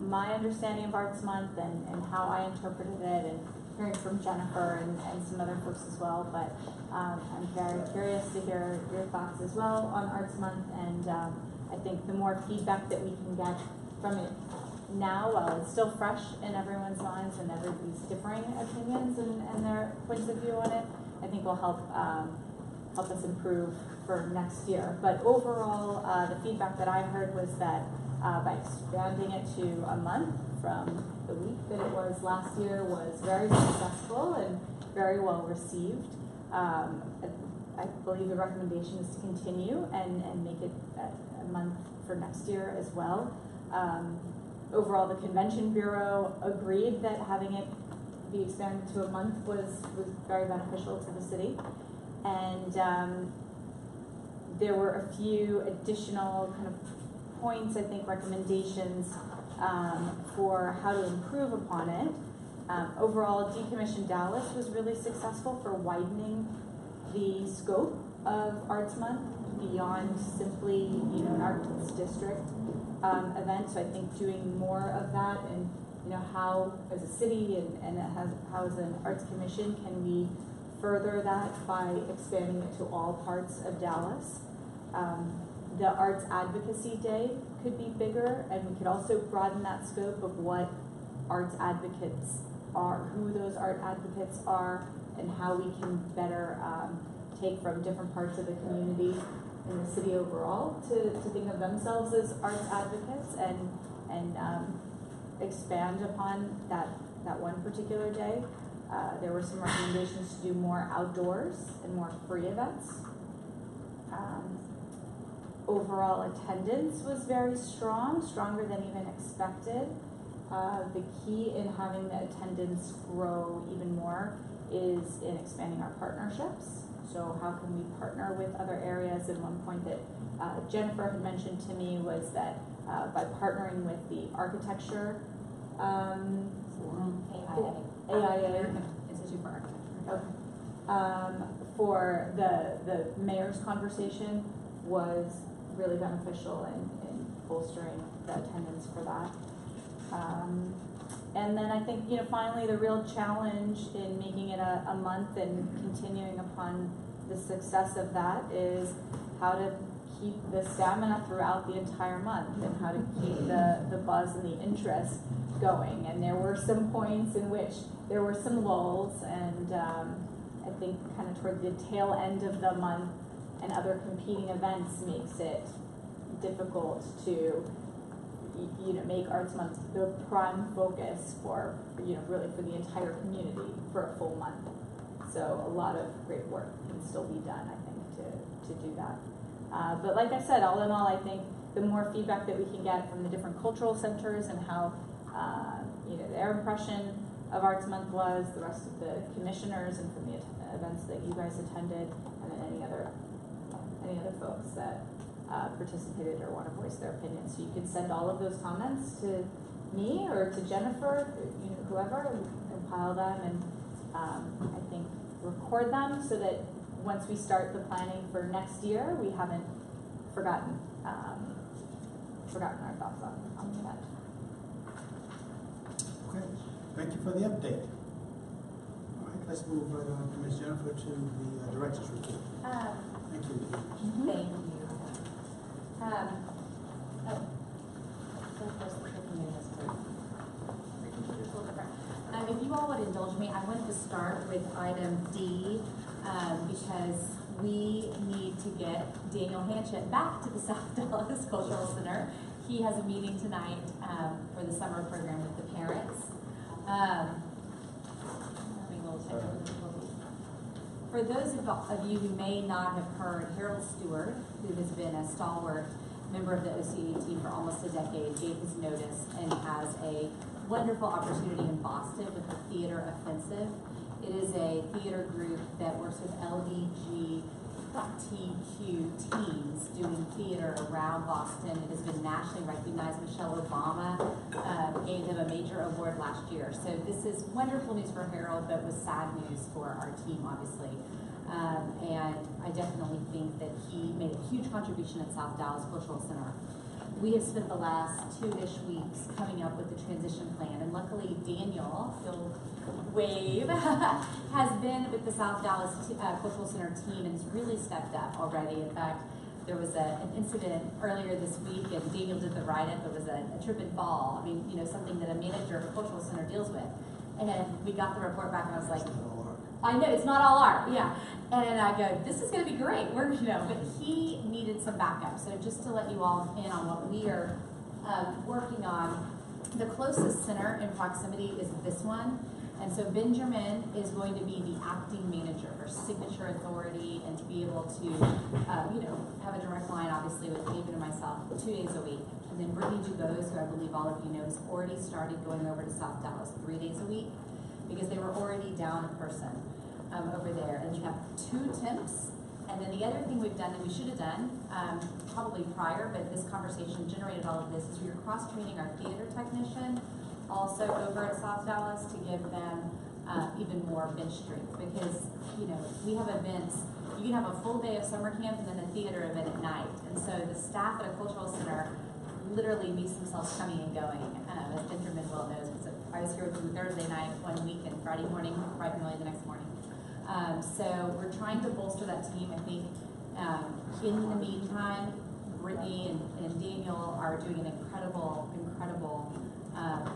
my understanding of Arts Month and how I interpreted it, and hearing from Jennifer and some other folks as well. But I'm very curious to hear your thoughts as well on Arts Month. And I think the more feedback that we can get from it now, while it's still fresh in everyone's minds and everybody's differing opinions and their points of view on it, I think will help us improve for next year. But overall, the feedback that I heard was that by expanding it to a month from the week that it was last year was very successful and very well received. I believe the recommendation is to continue and make it a month for next year as well. Overall, the Convention Bureau agreed that having it be expanded to a month was very beneficial to the city. And there were a few additional kind of points, I think, recommendations for how to improve upon it. Overall, Decommission Dallas was really successful for widening the scope of Arts Month beyond simply, an arts district event. So I think doing more of that, and how as a city and how as an arts commission can we further that by expanding it to all parts of Dallas. The Arts Advocacy Day could be bigger, and we could also broaden that scope of what arts advocates are, who those art advocates are, and how we can better take from different parts of the community in the city overall to think of themselves as arts advocates and expand upon that one particular day. There were some recommendations to do more outdoors and more free events. Overall attendance was very strong, stronger than even expected. The key in having the attendance grow even more is in expanding our partnerships. So how can we partner with other areas? And one point that Jennifer had mentioned to me was that by partnering with the architecture AIA Institute for Architecture. Okay. For the mayor's conversation was really beneficial in bolstering the attendance for that. And then I think, finally the real challenge in making it a month and continuing upon the success of that is how to keep the stamina throughout the entire month and how to keep the buzz and the interest going. And there were some points in which there were some lulls, and I think kind of toward the tail end of the month and other competing events makes it difficult to make Arts Month the prime focus for really for the entire community for a full month. So a lot of great work can still be done, I think, to do that. But like I said, all in all, I think the more feedback that we can get from the different cultural centers and how their impression of Arts Month was, the rest of the commissioners, and from the events that you guys attended, and then any other folks that participated or want to voice their opinions. So you can send all of those comments to me or to Jennifer, whoever, and compile them and I think record them so that once we start the planning for next year, we haven't forgotten our thoughts on the event. Okay, thank you for the update. All right, let's move right on to Ms. Jennifer to the director's report. Thank you. Thank you. If you all would indulge me, I wanted to start with item D because we need to get Daniel Hanchett back to the South Dallas Cultural Center. He has a meeting tonight for the summer program with the parents. For those of you who may not have heard, Harold Stewart, who has been a stalwart member of the OCA team for almost a decade, gave his notice and has a wonderful opportunity in Boston with the Theater Offensive. It is a theater group that works with LGBTQ teens doing theater around Boston. It has been nationally recognized. Michelle Obama gave him a major award last year. So this is wonderful news for Harold, but was sad news for our team, obviously. And I definitely think that he made a huge contribution at South Dallas Cultural Center. We have spent the last 2-ish weeks coming up with the transition plan, and luckily Daniel, he'll wave, has been with the South Dallas Cultural Center team and has really stepped up already. In fact, there was an incident earlier this week, and Daniel did the write-up. It was a trip and fall. I mean, something that a manager of a cultural center deals with. And we got the report back, and I was like, I know, it's not all art, yeah. And I go, this is gonna be great, but he needed some backup. So just to let you all in on what we are working on, the closest center in proximity is this one. And so Benjamin is going to be the acting manager or signature authority, and to be able to, have a direct line, obviously, with David and myself 2 days a week. And then Brittany Dubose, who I believe all of you know, has already started going over to South Dallas 3 days a week because they were already down a person over there. And you have 2 temps And then the other thing we've done that we should have done, probably prior, but this conversation generated all of this, is we are cross-training our theater technician also over at South Dallas to give them even more bench strength, because, you know, we have events, you can have a full day of summer camp and then a theater event at night. And so the staff at a cultural center literally meets themselves coming and going, as Benjamin well knows, because I was here with you Thursday night one week and Friday morning, bright and early the next morning. So we're trying to bolster that team. I think in the meantime, Brittany and Daniel are doing an incredible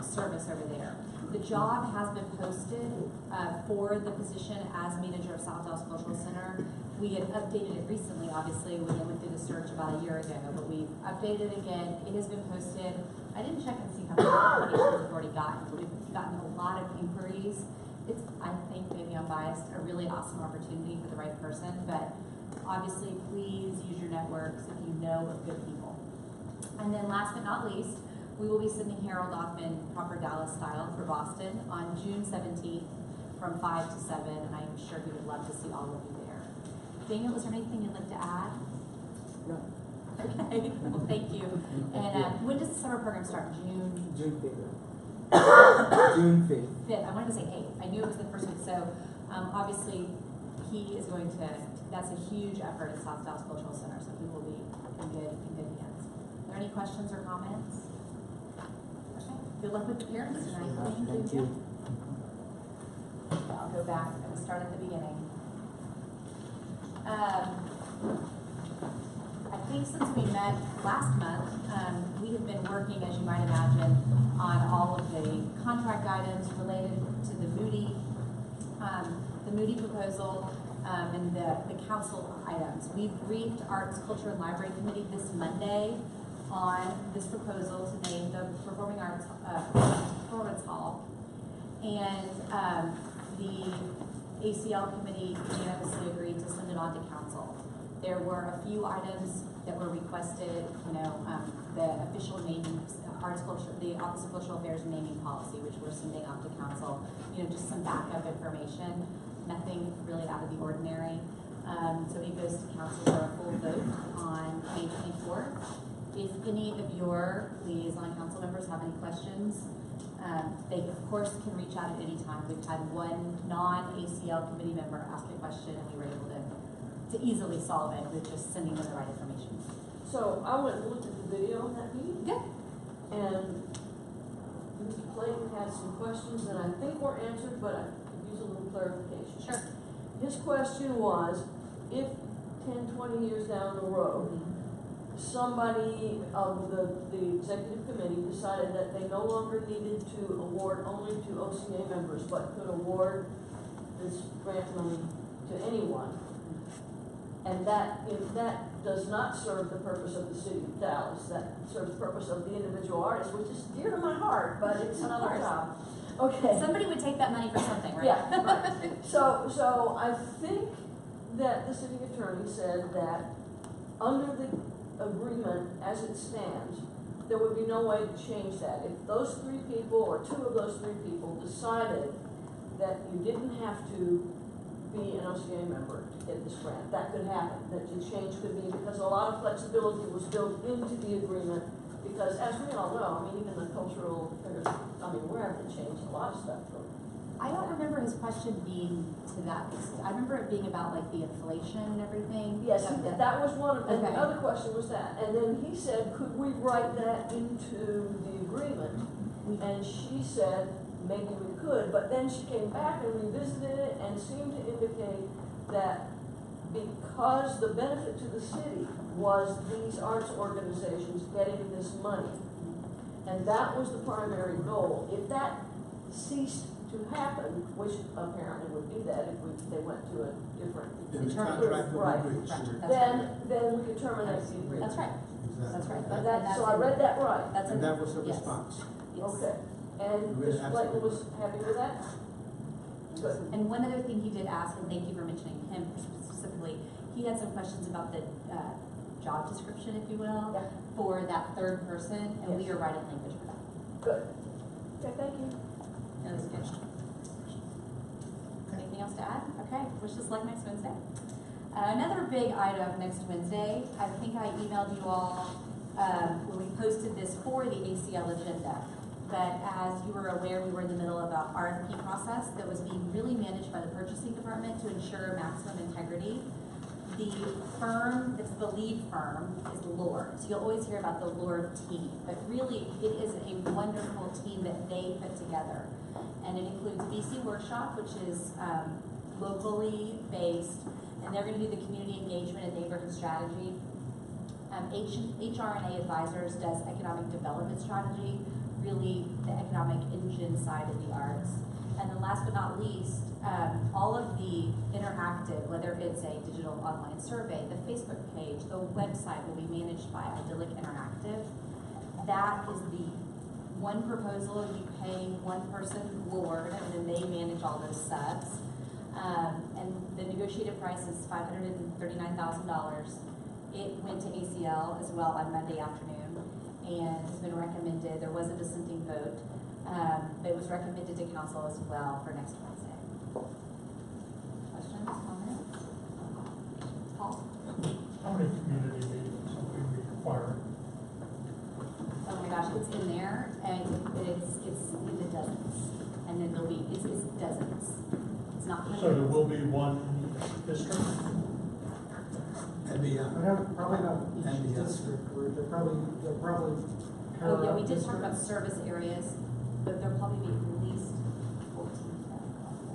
service over there. The job has been posted for the position as manager of South Dallas Cultural Center. We had updated it recently, obviously, when they went through the search about a year ago, but we've updated it again. It has been posted. I didn't check and see how many applications we've already gotten, but we've gotten a lot of inquiries. It's, I think, maybe I'm biased, a really awesome opportunity for the right person, but obviously, please use your networks if you know of good people. And then last but not least, we will be sending Harold Hoffman Proper Dallas Style for Boston on June 17th from 5 to 7, and I'm sure he would love to see all of you there. Daniel, is there anything you'd like to add? No. Okay, well, thank you. And when does the summer program start? June 5th. June 5th. 5th. I wanted to say 8th. I knew it was the first week. So obviously he is going to, that's a huge effort at South Dallas Cultural Center. So he will be in good hands. Are there any questions or comments? Okay. Good luck with the parents tonight. Thank you. I'll go back and start at the beginning. I think since we met last month, we have been working, as you might imagine, on all of the contract items related to the Moody proposal and the council items. We briefed Arts, Culture, and Library Committee this Monday on this proposal to name the Performing Arts Performance Hall, and the ACL committee unanimously agreed to send it on to council. There were a few items that were requested, the official naming, Arts Culture, the Office of Cultural Affairs naming policy, which we're sending off to council, just some backup information, nothing really out of the ordinary. So it goes to council for a full vote on May 24th. If any of your liaison council members have any questions, they of course can reach out at any time. We've had one non-ACL committee member ask a question and we were able to easily solve it with just sending them the right information. So I went and looked at the video on that meeting. Good. And Mr. Clayton had some questions that I think were answered, but I could use a little clarification. Sure. His question was, if 10, 20 years down the road, somebody of the executive committee decided that they no longer needed to award only to OCA members, but could award this grant money to anyone, and that if that does not serve the purpose of the city of Dallas, that serves the purpose of the individual artist, which is dear to my heart, but it's another job. Okay. Somebody would take that money for something, right? Yeah, right. So I think that the city attorney said that under the agreement as it stands, there would be no way to change that. If those three people, or two of those three people, decided that you didn't have to be an OCA member to get this grant, that could happen. That the change could be, because a lot of flexibility was built into the agreement, because as we all know, even the cultural, we're having to change a lot of stuff. I don't remember his question being to that. I remember it being about like the inflation and everything. Yes, that was one of them. Okay. The other question was that. And then he said, could we write that into the agreement? And she said, maybe we could, but then she came back and revisited it and seemed to indicate that because the benefit to the city was these arts organizations getting this money, and that was the primary goal. If that ceased to happen, which apparently would be that if they went to a different right, then we could terminate the agreement. That's right. Exactly. That's right. So I read that right. And that was the response. Yes. Okay. And Mr. Clayton was happy with that? Good. And one other thing he did ask, and thank you for mentioning him specifically, he had some questions about the job description, if you will, for that third person, and we are writing language for that. Good. Okay, thank you. And it's finished. Anything else to add? Okay, wish us luck next Wednesday. Another big item next Wednesday, I think I emailed you all when we posted this for the ACL agenda. But as you were aware, we were in the middle of a RFP process that was being really managed by the purchasing department to ensure maximum integrity. The firm that's the lead firm is Lord. So you'll always hear about the Lord team, but really it is a wonderful team that they put together. And it includes BC Workshop, which is locally based, and they're going to do the community engagement and neighborhood strategy. HRNA Advisors does economic development strategy, really the economic engine side of the arts. And then last but not least, all of the interactive, whether it's a digital online survey, the Facebook page, the website will be managed by Idyllic Interactive. That is the one proposal. You pay one person, Lord, and then they manage all those subs. And the negotiated price is $539,000. It went to ACL as well on Monday afternoon and has been recommended. There was a dissenting vote, but it was recommended to council as well for next Wednesday. Questions, comments? Paul? How many community meetings will we require? Oh my gosh, it's in there, and it's in the dozens, and then there'll be it's dozens. It's not hundreds. So there will be one in each district? Probably not each district, they'll probably. Oh yeah, we did talk about service areas, but there'll probably be at least 14 of them.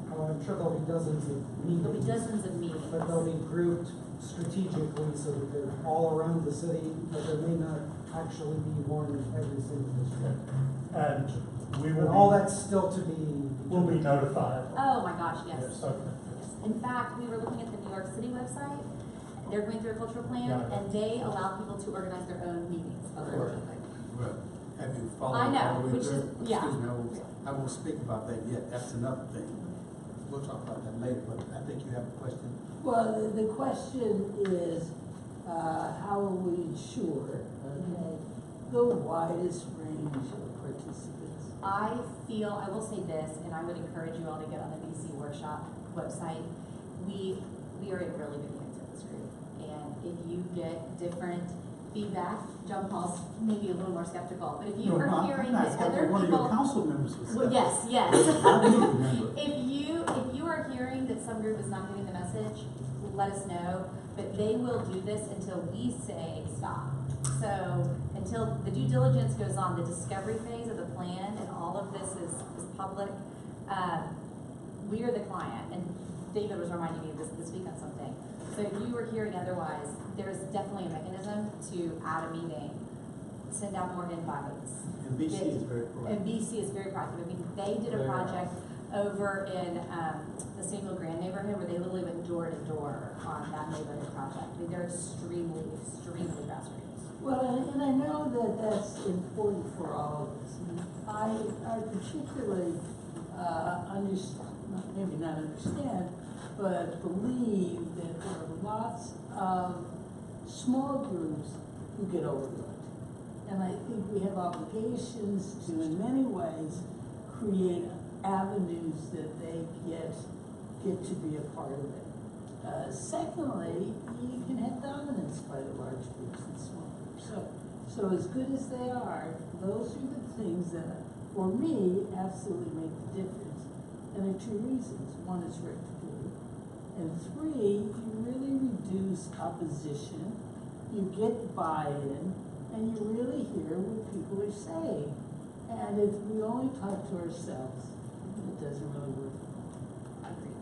Oh, I'm sure there'll be dozens of meetings. There'll be dozens of meetings. But they'll be grouped strategically so that they're all around the city, but there may not actually be one in every single district. And we But will all be, that's still to be. will be notified. Oh my gosh, yes. Yes, okay. In fact, we were looking at the New York City website. They're going through a cultural plan, Got it. and they allow people to organize their own meetings. Well, have you followed I know, all the way which is- through? yeah. Excuse me, I won't speak about that yet, that's another thing. We'll talk about that later, but I think you have a question. Well, the question is, how will we ensure, okay, the widest range of participants? I will say this, and I would encourage you all to get on the BC Workshop website. We are in really good hands with this group. And if you get different feedback, John Paul's maybe a little more skeptical, but if you are hearing that other One of people. your council members was Well, yes, yes. I do remember. If you are hearing that some group is not getting the message, let us know. But they will do this until we say stop. So until the due diligence goes on, the discovery phase of the plan, and all of this is public, we are the client. And David was reminding me of this week on something. So if you were hearing otherwise, there's definitely a mechanism to add a meeting, send out more invites. And BC is very proactive. And BC is very proactive. I mean, they did a project over in the Samuel Grand neighborhood where they literally went door to door on that neighborhood project. I mean, they're extremely, extremely grassroots. Well, and I know that that's important for all of us. I particularly maybe not understand, but believe that there are lots of small groups who get overlooked. And I think we have obligations to, in many ways, create avenues that they get to be a part of it. Secondly, you can have dominance by the large groups and small groups. So as good as they are, those are the things that, for me, absolutely make the difference. And there are two reasons. One is Rick Food. And three, you really reduce opposition, you get buy-in, and you really hear what people are saying. And if we only talk to ourselves, it doesn't really work. I agree.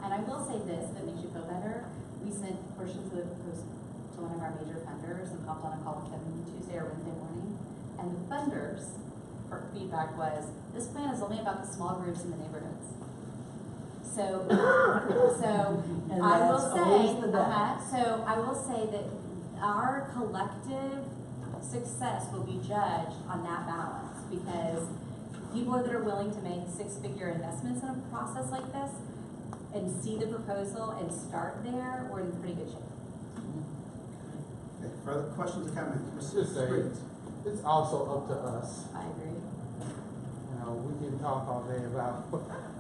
And I will say this, if it makes you feel better, we sent portions of the proposal to one of our major funders and hopped on a call with them Tuesday or Wednesday morning. And the funders' feedback was, this plan is only about the small groups in the neighborhoods. So I will say that our collective success will be judged on that balance, because people that are willing to make six-figure investments in a process like this and see the proposal and start there, we're in pretty good shape. Okay, further questions or comments? Just say, it's also up to us. I agree. You know, we can talk all day about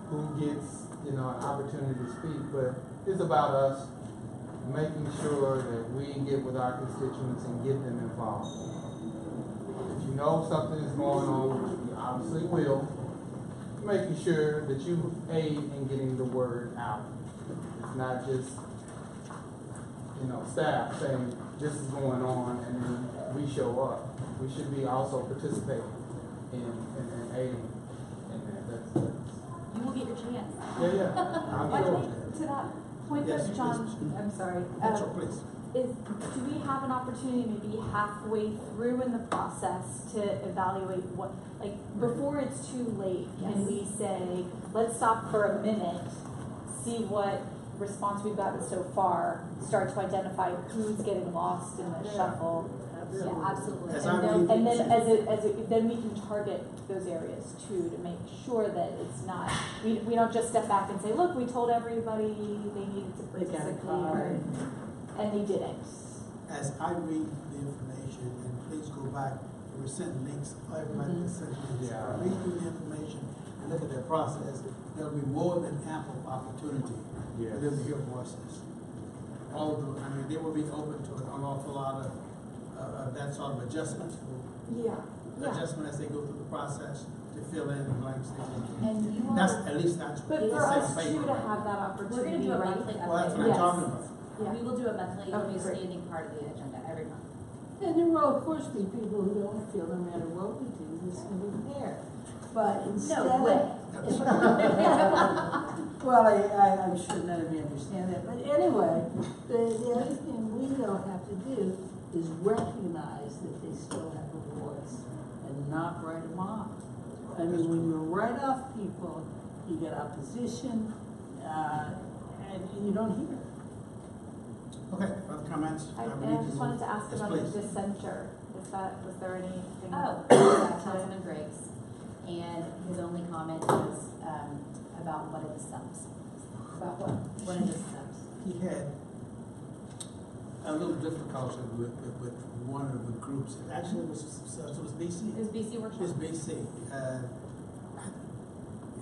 who gets, an opportunity to speak, but it's about us. making sure that we get with our constituents and get them involved. If you know something is going on, which we obviously will, making sure that you aid in getting the word out. It's not just, staff saying this is going on and then we show up. We should be also participating in aiding in that. That's You will get your chance. yeah. I'm I sure. think to that point Yes, that John, please. I'm sorry. Sure, please. Do we have an opportunity maybe halfway through in the process to evaluate what, like, before it's too late, can we say, let's stop for a minute, see what response we've gotten so far, start to identify who's getting lost in the shuffle? Yeah, absolutely. As And I they'll- read- And then then we can target those areas too, to make sure that it's not, we don't just step back and say, look, we told everybody they needed to They got a participate, card. and they didn't. As I read the information, and please go back, we were sent links, everybody was sent links. Yeah. Read through the information and look at their process. There'll be more than ample opportunity for them to hear voices. All of them, they will be open to an awful lot of that sort of adjustment. Adjustment as they go through the process to fill in the blanks. And you will- That's, at least that's. But for that's us their too, paper. to have that We're opportunity, gonna do a right? monthly Well, that's what update. I'm talking about. Yeah. We will do a monthly, it'll be a Okay, great. standing part of the agenda every month. And there will of course be people who don't feel no matter what we do, this can be fair. But instead No way. Well, I'm sure none of you understand that, but anyway, the other thing we don't have to do is recognize that they still have a voice and not write them off. I mean, when you write off people, you get opposition, and you don't hear. Okay, other comments? I We need just wanted to ask Yes, about please. the dissenter. Was there anything? Oh, Councilman Griggs, and his only comment was, about one of the subs. About what? One of the subs. He had a little difficulty with one of the groups. Actually, it was BC. It was BC workshop. It's BC.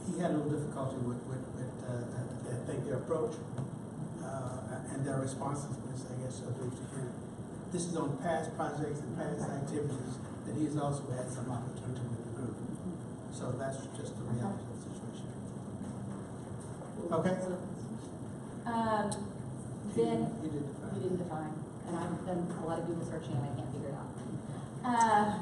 He had a little difficulty with I think their approach and their responsiveness, I guess, to him. This is on past projects and past activities that he's also had some opportunity with the group. So that's just the reality of the situation. Okay. Then You did the we didn't define, and I've done a lot of Google searching and I can't figure it out.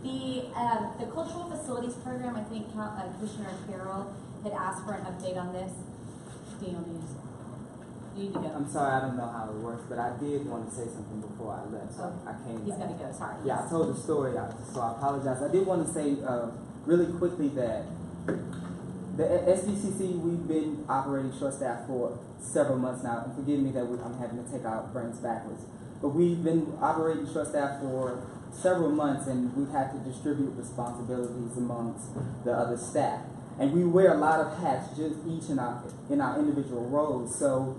The cultural facilities program, I think Commissioner Carroll had asked for an update on this. Daniel, you need to go. I'm sorry, I don't know how it works, but I did want to say something before I left, so I came He's back. got to go, sorry. Yeah, I told the story, so I apologize. I did want to say really quickly that the SBCC, we've been operating short staff for several months now, and forgive me that I'm having to take our brains backwards. But we've been operating short staff for several months, and we've had to distribute responsibilities amongst the other staff. And we wear a lot of hats, just each in our individual roles. So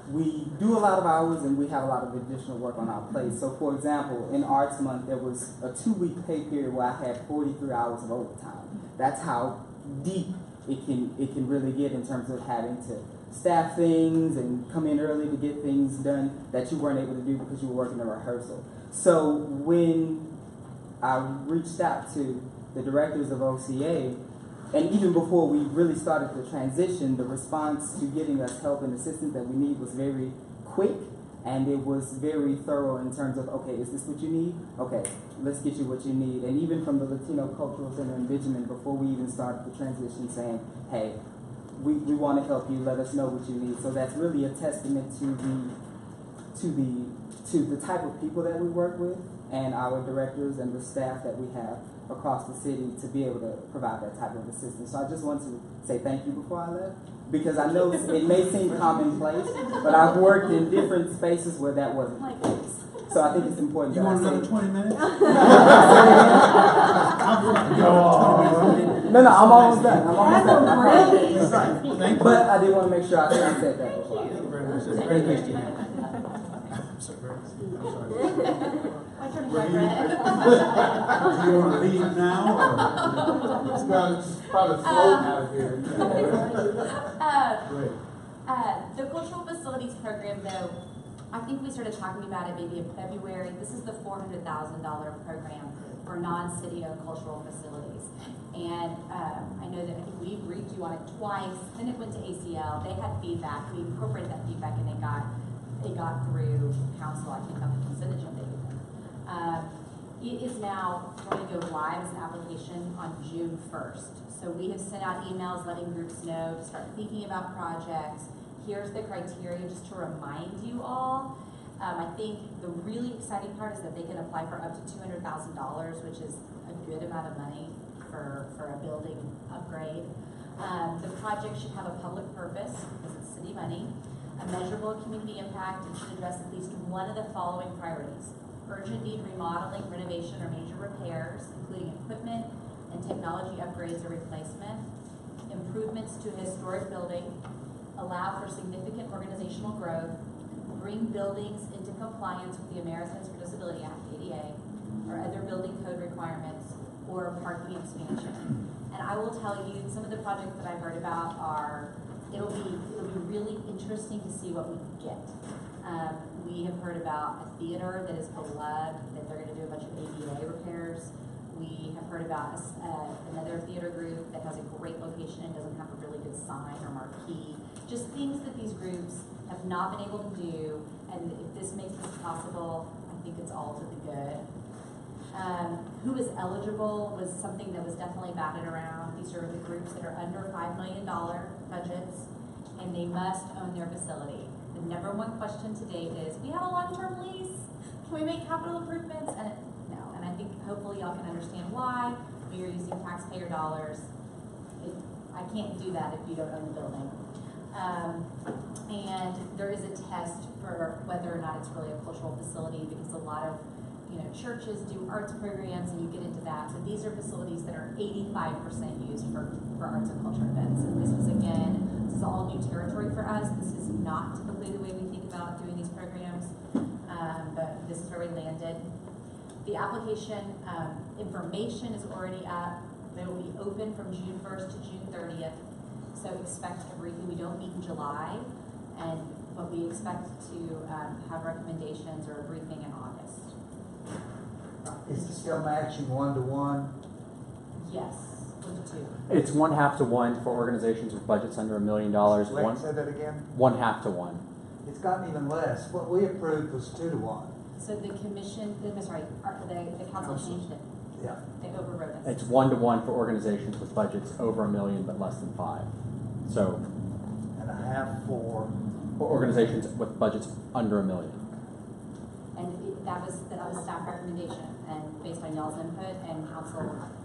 we do a lot of hours, and we have a lot of additional work on our plate. So, for example, in Arts Month, there was a 2-week pay period where I had 43 hours of overtime. That's how deep it can really get in terms of having to staff things and come in early to get things done that you weren't able to do because you were working a rehearsal. So when I reached out to the directors of OCA, and even before we really started the transition, the response to getting us help and assistance that we need was very quick, and it was very thorough in terms of, okay, is this what you need? Okay, let's get you what you need. And even from the Latino Cultural Center in Benjamin, before we even started the transition, saying, hey, we want to help you, let us know what you need. So that's really a testament to the type of people that we work with and our directors and the staff that we have across the city to be able to provide that type of assistance. So I just want to say thank you before I left, because I know it may seem commonplace, but I've worked in different spaces where that wasn't the case. So I think it's important You that want I say. another 20 minutes? No, I'm almost done. I'm almost done. I promise. Thank you. But I did want to make sure I said that before. Thank you very much. That's very nice to hear. I'm so very, I'm sorry. My turn to Were go, you- Brett. Do you want to leave now, It's probably slow out of here. The cultural facilities facilities program, though, I think we started talking about it maybe in February. This is the $400,000 program for non-city owned cultural facilities. And I know that I think we briefed you on it twice, then it went to ACL, they had feedback, we incorporated that feedback, and it got through council, I think on the consent agenda even. It is now going to go live as an application on June 1st. So we have sent out emails letting groups know to start thinking about projects. Here's the criteria just to remind you all. I think the really exciting part is that they can apply for up to $200,000, which is a good amount of money for a building upgrade. The project should have a public purpose because it's city money, a measurable community impact, and should address at least one of the following priorities: urgent need remodeling, renovation, or major repairs, including equipment and technology upgrades or replacement, improvements to a historic building, allow for significant organizational growth, bring buildings into compliance with the Americans with Disabilities Act, ADA, or other building code requirements, or parking expansion. And I will tell you, some of the projects that I've heard about are, it'll be really interesting to see what we get. We have heard about a theater that is beloved, that they're going to do a bunch of ADA repairs. We have heard about another theater group that has a great location and doesn't have a really good sign or marquee. Just things that these groups have not been able to do, and if this makes this possible, I think it's all to the good. Who is eligible was something that was definitely batted around. These are the groups that are under $5 million budgets, and they must own their facility. The number one question to date is, we have a long-term lease, can we make capital improvements? And no, and I think hopefully y'all can understand why. We are using taxpayer dollars. I can't do that if you don't own the building. And there is a test for whether or not it's really a cultural facility, because a lot of churches do arts programs and you get into that. So these are facilities that are 85% used for arts and culture events. And this is all new territory for us. This is not typically the way we think about doing these programs, but this is where we landed. The application information is already up. They will be open from June 1st to June 30th. So expect a briefing. We don't meet in July, but we expect to have recommendations or a briefing in August. Is it still matching 1-to-1? Yes, 1-to-2. It's 1/2 to 1 for organizations with budgets under $1 million. Say that again? 1/2 to 1. It's gotten even less. What we approved was 2-to-1. So the commission, the council changed it. Yeah. They overrode us. It's 1-to-1 for organizations with budgets over $1 million but less than 5. So. And a half for organizations with budgets under $1 million. And that was staff recommendation, and based on y'all's input, and council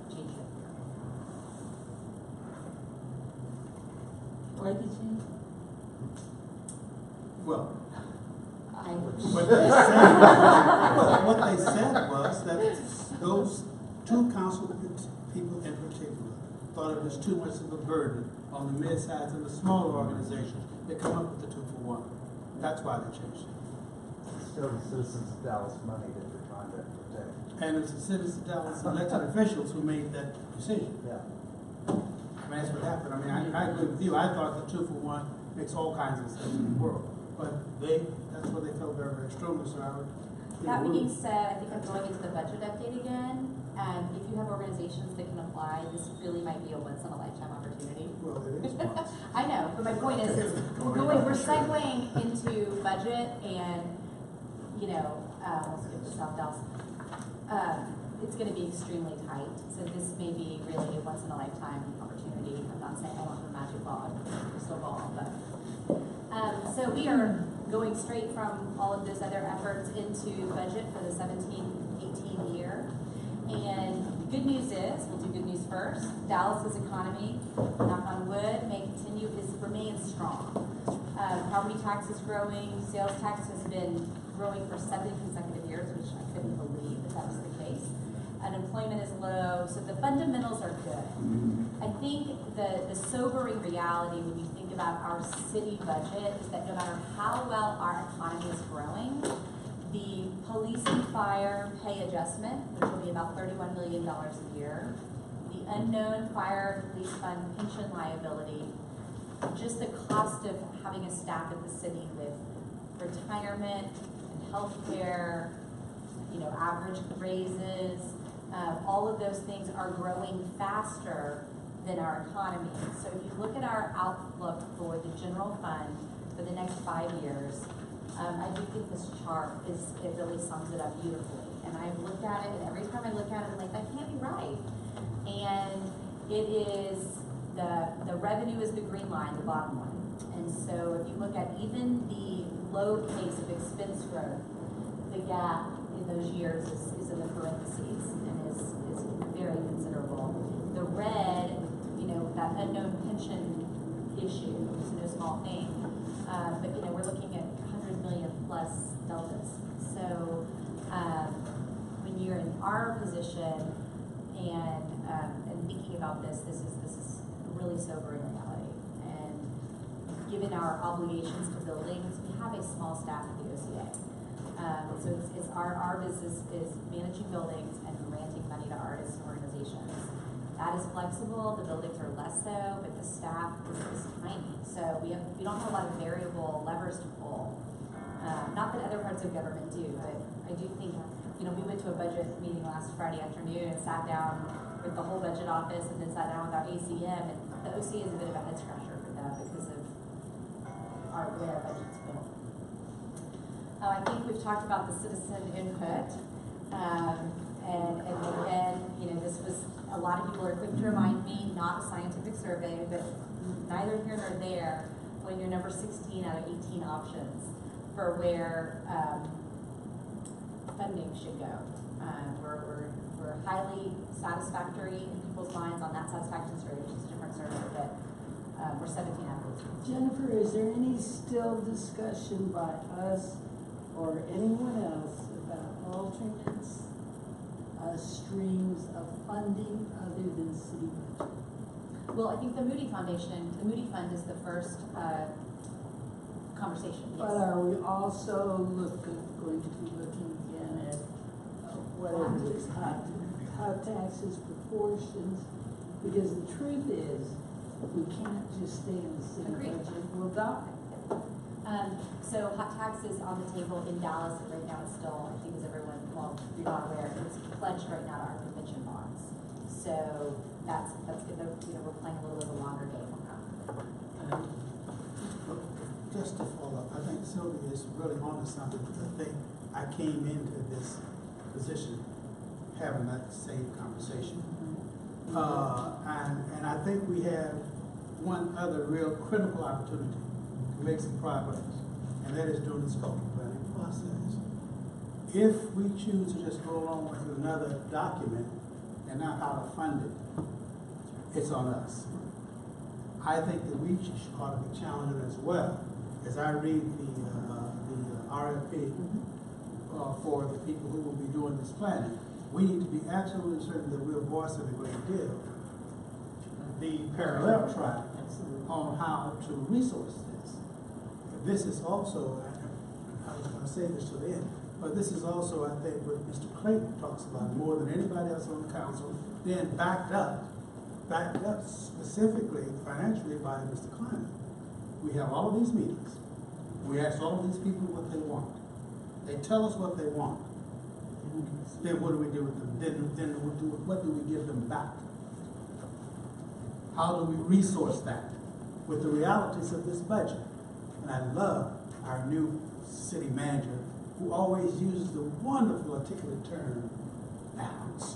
changed it. Why did you? Well, I what they said was that those two council people in particular thought it was too much of a burden on the mid-sized and the smaller organizations. They come up with the 2-for-1. That's why they changed it. It's still the citizens of Dallas money that they're trying to protect. And it's the citizens of Dallas elected officials who made that decision. Yeah. I mean, that's what happened. I mean, I agree with you. I thought the 2-for-1 makes all kinds of sense in the world. But that's what they felt very, very strongly. So I would. That being said, I think I'm going into the budget update again. And if you have organizations that can apply, this really might be a once-in-a-lifetime opportunity. Well, it is once. I know, but my point is we're segueing into budget, and let's get to South Dallas. It's going to be extremely tight. So this may be really a once-in-a-lifetime opportunity. I'm not saying I want the magic ball, crystal ball, but so we are going straight from all of those other efforts into budget for the 17-18 year. And the good news is, we'll do good news first, Dallas's economy, knock on wood, may continue, remains strong. Property tax is growing, sales tax has been growing for 7 consecutive years, which I couldn't believe that was the case. Unemployment is low, so the fundamentals are good. I think the sobering reality when you think about our city budget is that no matter how well our economy is growing, the police and fire pay adjustment, which will be about $31 million a year, the unknown fire police fund pension liability just the cost of having a staff at the city with retirement and healthcare, you know, average raises, all of those things are growing faster than our economy. So if you look at our outlook for the general fund for the next 5 years, I do think this chart it really sums it up beautifully. And I've looked at it, and every time I look at it, I'm like, that can't be right. And it is, the revenue is the green line, the bottom one. And so if you look at even the low pace of expense growth, the gap in those years is in the parentheses and is very considerable. The red, you know, that unknown pension issue is no small thing. But, you know, we're looking at 100 million plus deltas. So when you're in our position and thinking about this is a really sobering reality. And given our obligations to buildings, we have a small staff at the OCA. So it's our business is managing buildings and granting money to artists and organizations. That is flexible. The buildings are less so, but the staff is tiny. So we don't have a lot of variable levers to pull. Not that other parts of government do, but I do think, you know, we went to a budget meeting last Friday afternoon and sat down with the whole budget office and then sat down with our ACM, and the OCA is a bit of a head scratcher for them because of the way our budget's built. I think we've talked about the citizen input, and again, you know, this was, a lot of people are quick to remind me, not a scientific survey, but neither here nor there when you're number 16 out of 18 options for where funding should go. We're highly satisfactory in people's minds on that satisfaction survey, which is a different survey, but we're 17 out of 18. Jennifer, is there any still discussion by us or anyone else about alternates, streams of funding other than city budget? Well, I think the Moody Foundation, the Moody Fund is the first conversation. Yes. But are we also going to be looking again at whatever it is, hot taxes, proportions? Because the truth is, we can't just stay in the city budget, we'll die. So hot tax is on the table in Dallas, and right now it's still, I think as everyone, well, you're not aware, it's pledged right now to our convention bonds. So that's good, you know, we're playing a little bit of a longer game on that. Just to follow up, I think Sylvia is really onto something. I think I came into this position having that same conversation. And I think we have one other real critical opportunity to make some progress, and that is during the scope planning process. If we choose to just go along with another document and not how to fund it, it's on us. I think that we ought to be challenged as well. As I read the RFP for the people who will be doing this planning, we need to be absolutely certain that we're voicing a great deal the parallel track on how to resource this. This is also, I was going to say this to the end, but this is also, I think, what Mr. Clayton talks about more than anybody else on the council, then backed up specifically financially by Mr. Clyman. We have all of these meetings. We ask all of these people what they want. They tell us what they want. Then what do we do with them? Then what do we give them back? How do we resource that with the realities of this budget? And I love our new city manager who always uses the wonderful articulate term, balance.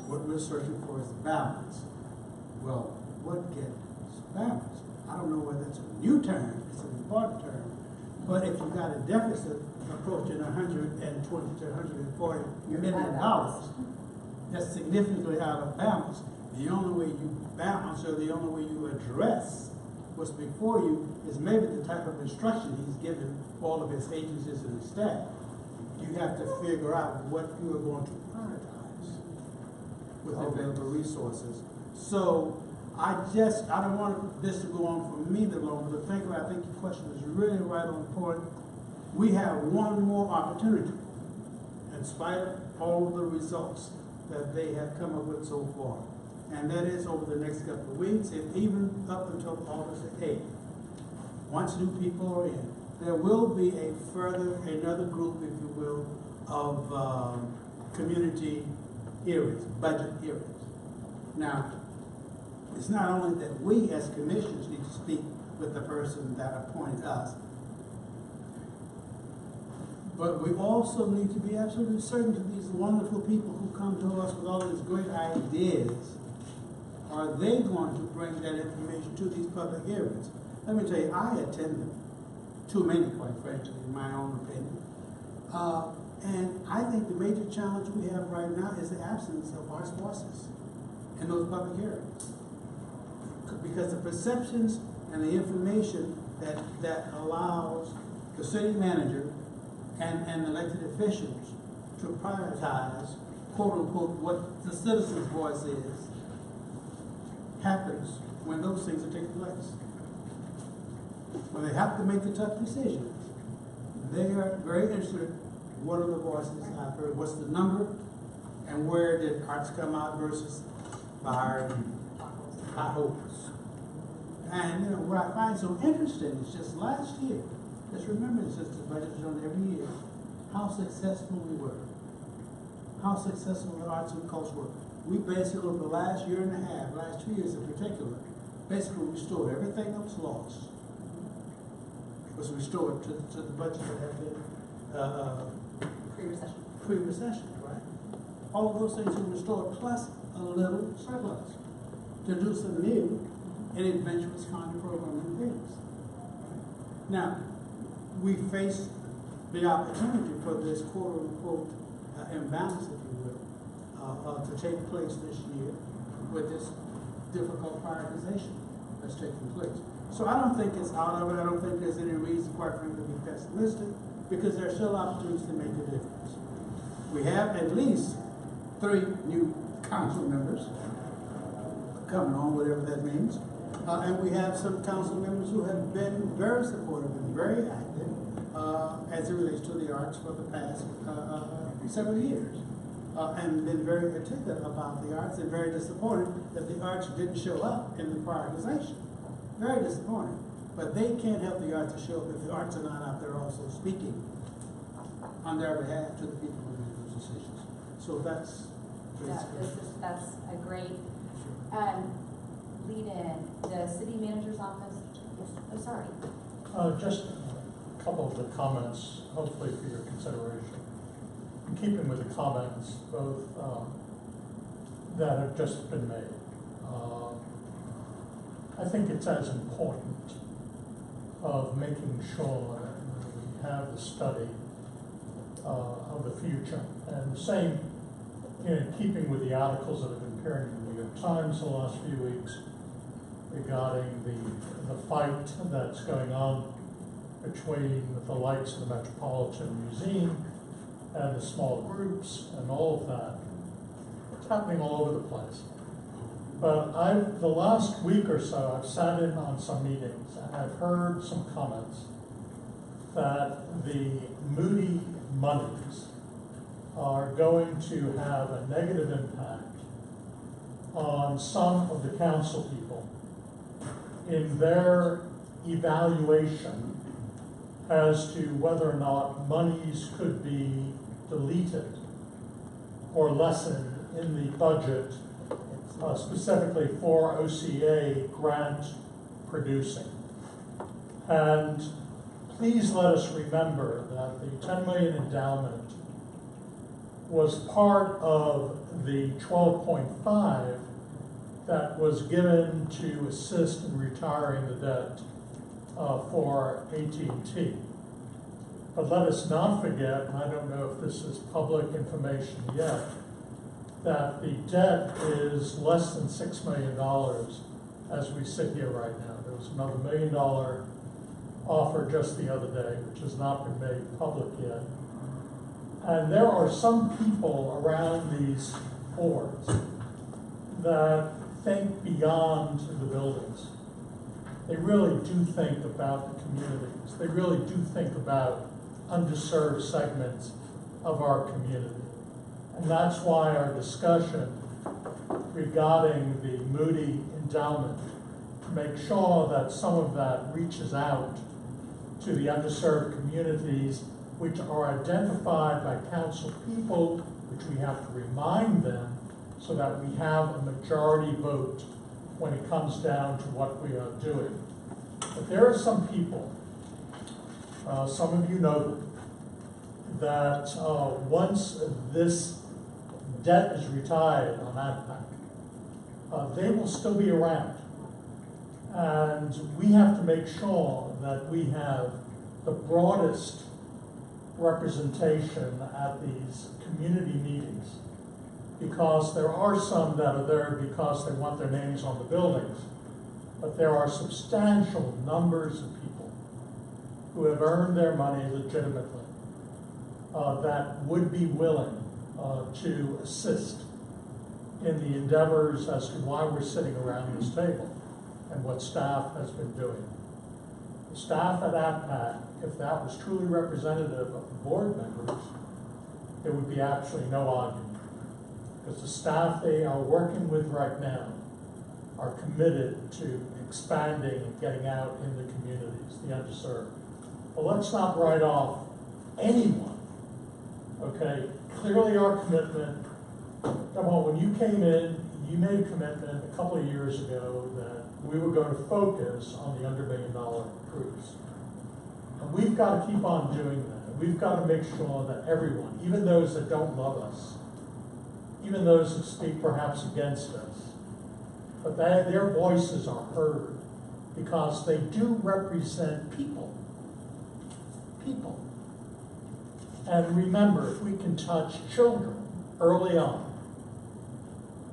What we're searching for is balance. Well, what gets balance? I don't know whether it's a new term, it's an important term, but if you've got a deficit approaching $120 to $140 million, that's significantly out of balance. The only way you balance, or the only way you address what's before you, is maybe the type of instruction he's given all of his agencies and his staff. You have to figure out what you are going to prioritize with available resources. So I don't want this to go on for me that long, but I think your question is really right on point. We have one more opportunity, in spite of all the results that they have come up with so far. and that is over the next couple of weeks, and even up until August 8th. Once new people are in, there will be another group, if you will, of community hearings, budget hearings. Now, it's not only that we as commissioners need to speak with the person that appointed us, but we also need to be absolutely certain that these wonderful people who come to us with all of these great ideas, are they going to bring that information to these public hearings? Let me tell you, I attend them. Too many, quite frankly, in my own opinion. And I think the major challenge we have right now is the absence of arts voices in those public hearings. Because the perceptions and the information that allows the city manager and elected officials to prioritize, quote unquote, what the citizen's voice is, happens when those things are taking place. When they have to make the tough decisions, they are very interested. What are the voices I've heard? What's the number? And where did arts come out versus fire and potholes? And you know, what I find so interesting is just last year, just remember this, since the budget is done every year, how successful we were. How successful the arts and culture were. We basically, over the last year and a half, last 2 years in particular, basically restored everything that was lost. Was restored to the budget that had been pre-recession, right? All of those things were restored, plus a little surplus to do some new and adventurous kind of programming things. Now, we face the opportunity for this quote-unquote imbalance, if you will, to take place this year with this difficult prioritization that's taking place. So I don't think it's out of it. I don't think there's any reason, quite frankly, to be pessimistic, because there are still opportunities to make a difference. We have at least 3 new council members coming on, whatever that means. And we have some council members who have been very supportive and very active as it relates to the arts for the past several years. And been very articulate about the arts and very disappointed that the arts didn't show up in the prioritization. Very disappointing. But they can't help the arts to show up if the arts are not out there also speaking on their behalf to the people who make those decisions. So that's that's a great lead in. The city manager's office. Yes. Oh, sorry. Just a couple of the comments, hopefully for your consideration. In keeping with the comments, both that have just been made, I think it's as important of making sure that we have the study of the future. And the same, in keeping with the articles that have been appearing in the New York Times the last few weeks regarding the fight that's going on between the likes of the Metropolitan Museum and the small groups and all of that. It's happening all over the place. But the last week or so, I've sat in on some meetings and I've heard some comments that the Moody monies are going to have a negative impact on some of the council people in their evaluation as to whether or not monies could be deleted or lessened in the budget, specifically for OCA grant producing. And please let us remember that the 10 million endowment was part of the 12.5 that was given to assist in retiring the debt for AT&T. But let us not forget, and I don't know if this is public information yet, that the debt is less than $6 million as we sit here right now. There was another $1 million offer just the other day, which has not been made public yet. And there are some people around these boards that think beyond the buildings. They really do think about the communities. They really do think about underserved segments of our community. And that's why our discussion regarding the Moody endowment, make sure that some of that reaches out to the underserved communities which are identified by council people, which we have to remind them so that we have a majority vote when it comes down to what we are doing. But there are some people, some of you know them, that once this debt is retired on AdPac, they will still be around. And we have to make sure that we have the broadest representation at these community meetings, because there are some that are there because they want their names on the buildings, but there are substantial numbers of people who have earned their money legitimately that would be willing to assist in the endeavors as to why we're sitting around this table and what staff has been doing. The staff at AdPac, if that was truly representative of the board members, there would be absolutely no argument. Because the staff they are working with right now are committed to expanding and getting out in the communities, the underserved. But let's not write off anyone, okay? Clearly our commitment, come on, when you came in, you made a commitment a couple of years ago that we were going to focus on the under $1 million crews. And we've got to keep on doing that. We've got to make sure that everyone, even those that don't love us, even those that speak perhaps against us, but that their voices are heard because they do represent people. People. And remember, if we can touch children early on,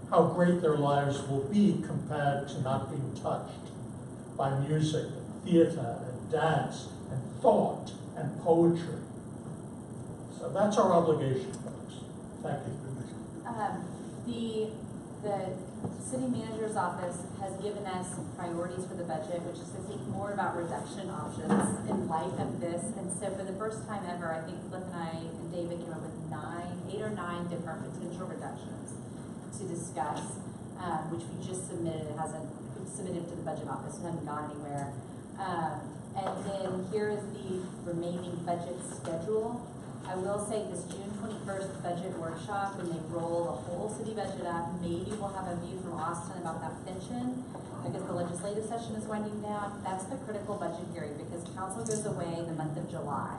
how great their lives will be compared to not being touched by music, and theater, and dance, and thought, and poetry. So that's our obligation, folks. Thank you. The city manager's office has given us priorities for the budget, which is to think more about reduction options in light of this. And so for the first time ever, I think Cliff and I and David came up with 8 or 9 different potential reductions to discuss, which we just submitted. It hasn't submitted to the budget office, it hasn't gone anywhere. And then here is the remaining budget schedule. I will say this June 21st budget workshop, when they roll the whole city budget up, maybe we'll have a view from Austin about that pension, because the legislative session is winding down. That's the critical budget hearing, because council goes away in the month of July.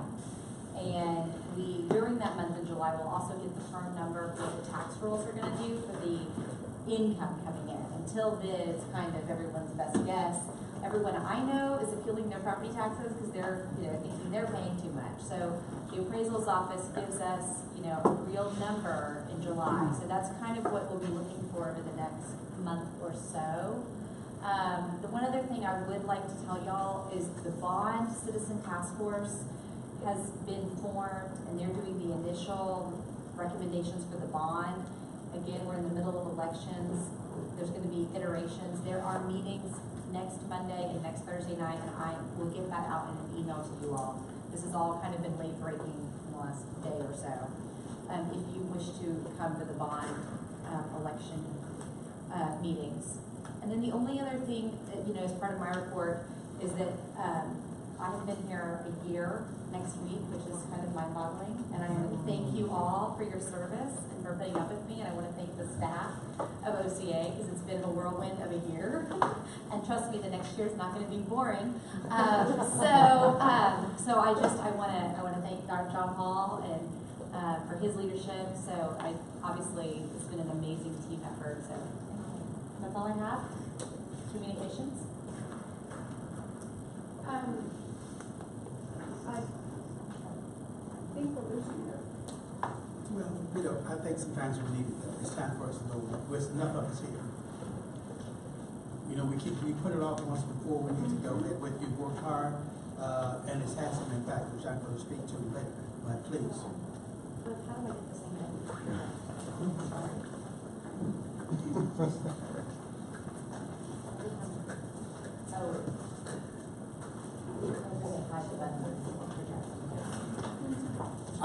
And during that month of July, we'll also get the firm number for what the tax rolls are gonna do for the income coming in. Until then, it's kind of everyone's best guess. Everyone I know is appealing their property taxes because they're, thinking they're paying too much. So the appraisal's office gives us, a real number in July. So that's kind of what we'll be looking for over the next month or so. The one other thing I would like to tell y'all is the Bond Citizen Task Force has been formed, and they're doing the initial recommendations for the bond. Again, we're in the middle of elections. There's going to be iterations. There are meetings next Monday and next Thursday night, and I will get that out in an email to you all. This has all kind of been late breaking in the last day or so. If you wish to come to the bond election meetings. And then the only other thing that, as part of my report is that I have been here a year next week, which is kind of mind-boggling. And I want to thank you all for your service and for putting up with me. And I want to thank the staff of OCA, because it's been a whirlwind of a year. And trust me, the next year is not going to be boring. So I want to thank Dr. John Paul and for his leadership. So obviously it's been an amazing team effort. So that's all I have. Communications. I think we're losing her. Well, I think sometimes we need it. It's time for us to go. There's enough of us here. We put it off once before. We need to go. But you've worked hard, and it's had some impact, which I'm going to speak to later. But please. How do I get this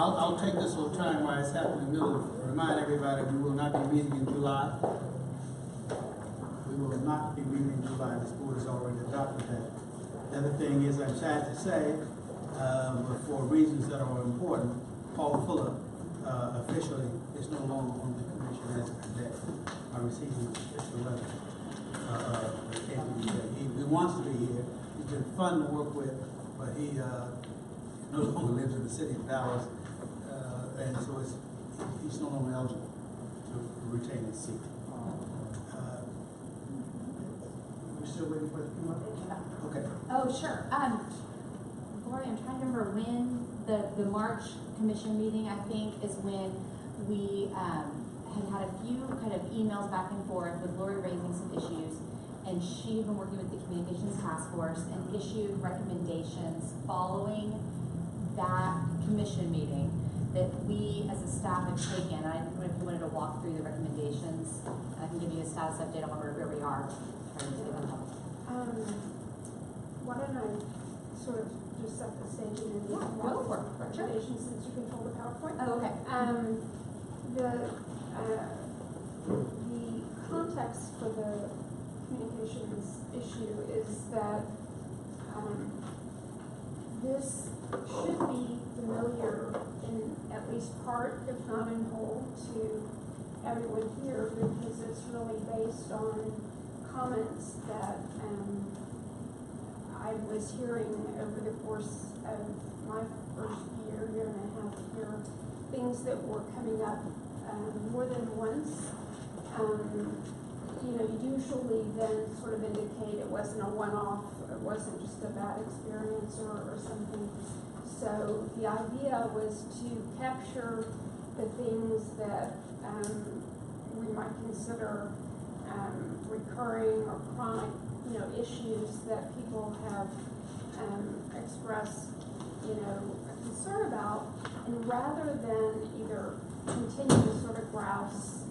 I'll take this little time while it's happening in the middle to remind everybody we will not be meeting in July. will not be meeting in July. This board has already adopted that. The other thing is, I'm sad to say, but for reasons that are important, Paul Fuller officially is no longer on the commission as of today. I received an official letter. He wants to be here. He's been fun to work with, but he no longer lives in the city of Dallas, and so he's no longer eligible to retain his seat. We're still waiting for it to come up? Okay. Oh, sure. Lori, I'm trying to remember when the March commission meeting, I think, is when we had a few kind of emails back and forth with Lori raising some issues, and she had been working with the communications task force and issued recommendations following that commission meeting that we as a staff have taken. I don't know if you wanted to walk through the recommendations. I can give you a status update on where we are. Why don't I sort of just set the stage and then you can walk through the recommendations since you control the PowerPoint? Oh, okay. The context for the communications issue is that this should be familiar in at least part, if not in whole, to everyone here, because it's really based on comments that I was hearing over the course of my first year and a half here, things that were coming up more than once. Usually then sort of indicate it wasn't a one-off, it wasn't just a bad experience or something. So the idea was to capture the things that we might consider recurring or chronic, issues that people have expressed, a concern about, and rather than either continue to sort of grouse,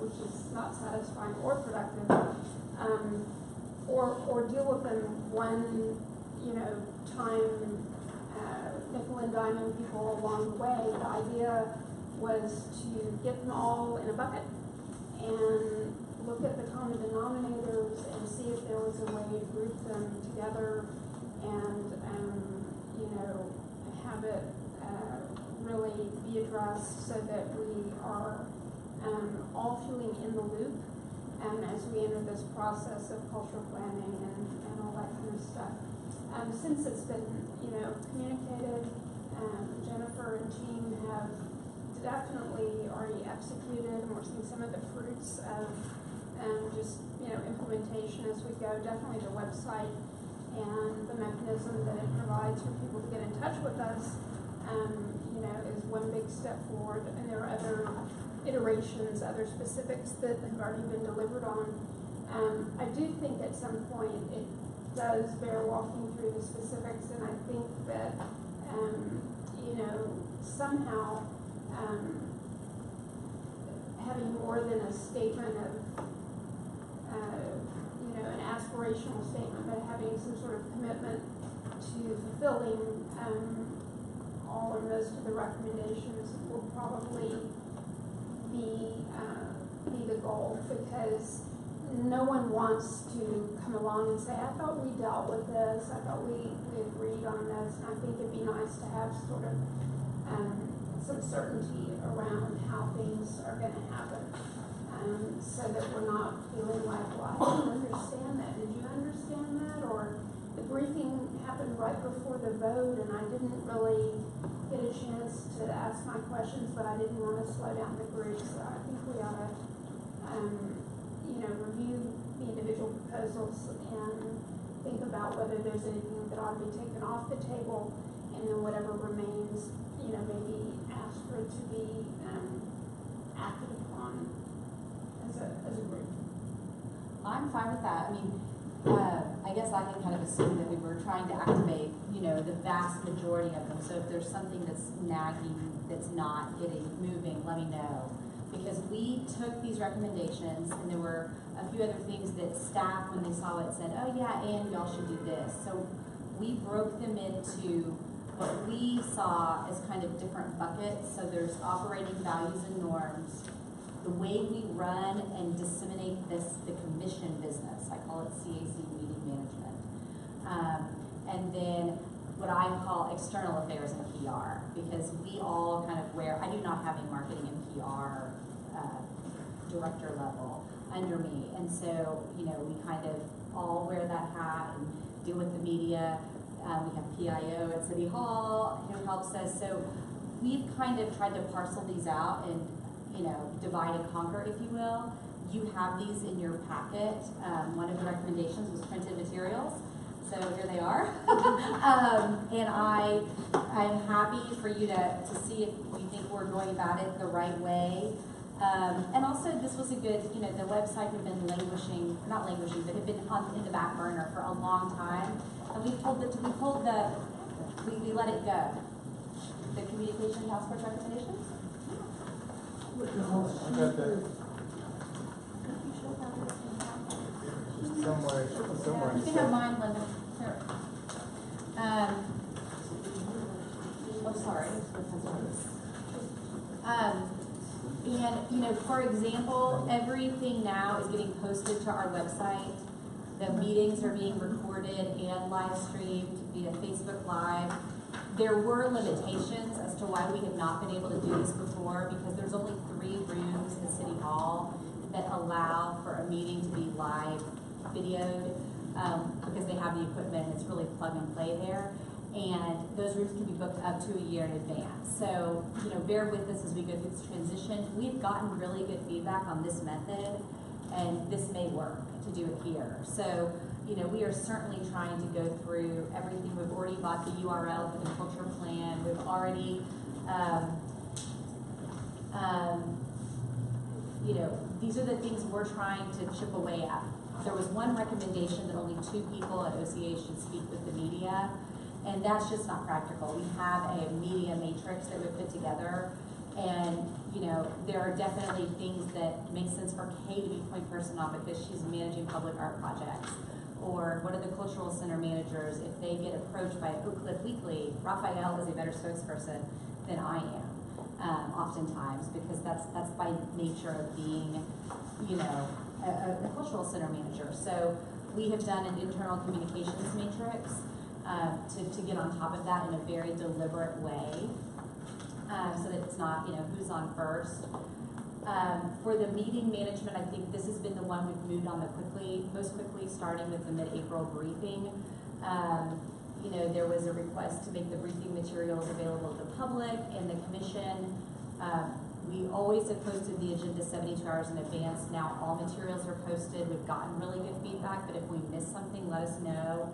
which is not satisfying or productive, or deal with them one, time, nickel and diming people along the way. The idea was to get them all in a bucket and look at the common denominators and see if there was a way to group them together and, have it really be addressed so that we are all feeling in the loop as we enter this process of cultural planning and all that kind of stuff. Since it's been, communicated, Jennifer and team have definitely already executed, and we're seeing some of the fruits of just, implementation as we go. Definitely the website and the mechanism that it provides for people to get in touch with us, is one big step forward. And there are other iterations, other specifics that have already been delivered on. I do think at some point it does bear walking through the specifics, and I think that, somehow having more than a statement of, an aspirational statement, but having some sort of commitment to fulfilling all or most of the recommendations will probably be the goal, because no one wants to come along and say, I thought we dealt with this, I thought we agreed on this, and I think it'd be nice to have sort of some certainty around how things are going to happen, so that we're not feeling like, well, I didn't understand that. Did you understand that? Or the briefing happened right before the vote, and I didn't really get a chance to ask my questions, but I didn't want to slow down the group. So I think we ought to, review the individual proposals and think about whether there's anything that ought to be taken off the table, and then whatever remains, maybe ask for it to be acted upon as a group. I'm fine with that. I mean, I guess I can kind of assume that we were trying to activate, the vast majority of them. So if there's something that's nagging, that's not getting moving, let me know. Because we took these recommendations, and there were a few other things that staff, when they saw it, said, oh yeah, and y'all should do this. So we broke them into what we saw as kind of different buckets. So there's operating values and norms, the way we run and disseminate the commission business. I call it CAC meeting management. And then what I call external affairs and PR, because we all kind of wear, I do not have a marketing and PR director level under me. And so, you know, we kind of all wear that hat and deal with the media. We have PIO at City Hall who helps us. So we've kind of tried to parcel these out and, you know, divide and conquer, if you will. You have these in your packet. One of the recommendations was printed materials. So here they are. And I'm happy for you to see if you think we're going about it the right way. And also this was a good, you know, the website had been languishing, not languishing, but had been in the back burner for a long time. And we let it go. The communication task force recommendations? I got that. Somewhere. You can have mine, Linda. Here. Oh, sorry. And, you know, for example, everything now is getting posted to our website. The meetings are being recorded and live streamed via Facebook Live. There were limitations as to why we have not been able to do this before, because there's only 3 rooms in City Hall that allow for a meeting to be live videoed, because they have the equipment. It's really plug and play there. And those rooms can be booked up to a year in advance. So, you know, bear with us as we go through this transition. We've gotten really good feedback on this method, and this may work to do it here. So, you know, we are certainly trying to go through everything. We've already bought the URL for the culture plan. We've already, you know, these are the things we're trying to chip away at. There was one recommendation that only 2 people at OCA should speak with the media. And that's just not practical. We have a media matrix that we put together, and you know, there are definitely things that make sense for Kay to be point person on because she's managing public art projects. Or one of the cultural center managers, if they get approached by Oak Cliff Weekly, Raphael is a better spokesperson than I am, oftentimes, because that's by nature of being, you know, a cultural center manager. So we have done an internal communications matrix to get on top of that in a very deliberate way, so that it's not, you know, who's on first. For the meeting management, I think this has been the one we've moved on most quickly, starting with the mid-April briefing. You know, there was a request to make the briefing materials available to the public and the commission. We always have posted the agenda 72 hours in advance. Now all materials are posted. We've gotten really good feedback, but if we miss something, let us know.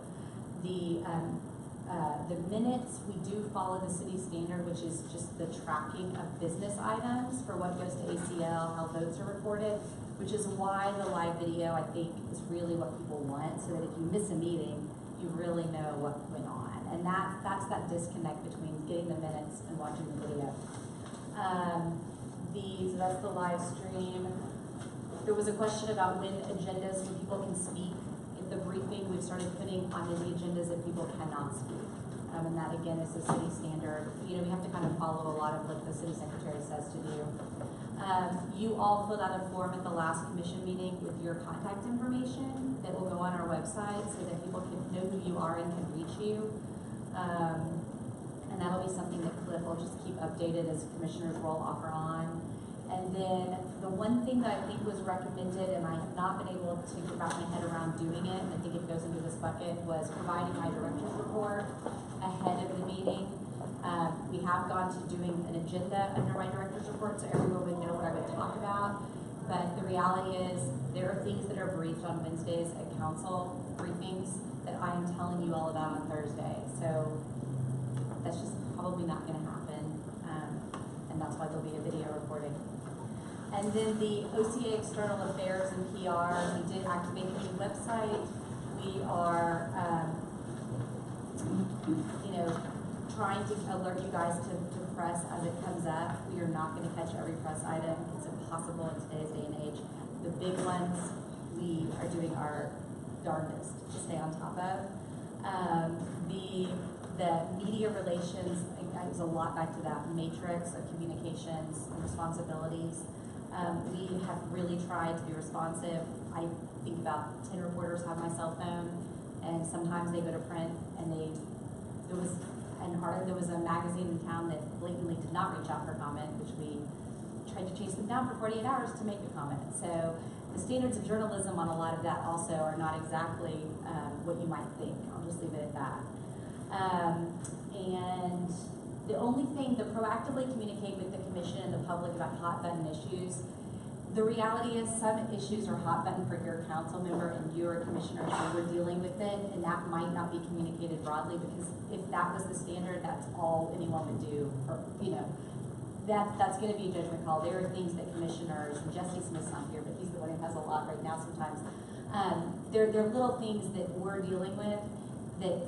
The minutes, we do follow the city standard, which is just the tracking of business items for what goes to ACL, how votes are recorded, which is why the live video, I think, is really what people want, so that if you miss a meeting, you really know what went on. And that's that disconnect between getting the minutes and watching the video. So that's the live stream. There was a question about when agendas, when people can speak. The briefing, we've started putting on the agendas that people cannot speak. And that again is the city standard. You know, we have to kind of follow a lot of what the city secretary says to do. You all filled out a form at the last commission meeting with your contact information that will go on our website so that people can know who you are and can reach you. And that'll be something that Cliff will just keep updated as commissioners roll off or on. And then the one thing that I think was recommended, and I have not been able to wrap my head around doing it, and I think it goes into this bucket, was providing my director's report ahead of the meeting. We have gone to doing an agenda under my director's report so everyone would know what I would talk about. But the reality is there are things that are briefed on Wednesdays at council briefings that I am telling you all about on Thursday. So that's just probably not going to happen. And that's why there'll be a video recording. And then the OCA External Affairs and PR, we did activate a new website. We are, you know, trying to alert you guys to press as it comes up. We are not going to catch every press item. It's impossible in today's day and age. The big ones, we are doing our darndest to stay on top of. The media relations, is a lot back to that matrix of communications and responsibilities. We have really tried to be responsive. I think about 10 reporters have my cell phone, and sometimes they go to print, and there was a magazine in town that blatantly did not reach out for comment, which we tried to chase them down for 48 hours to make a comment. So the standards of journalism on a lot of that also are not exactly what you might think. I'll just leave it at that. And the only thing, to proactively communicate with the commission and the public about hot button issues, the reality is some issues are hot button for your council member and you are a commissioner, so we're dealing with it, and that might not be communicated broadly, because if that was the standard, that's all anyone would do, or, you know, that's going to be a judgment call. There are things that commissioners, and Jesse Smith's not here, but he's the one who has a lot right now sometimes. There are little things that we're dealing with that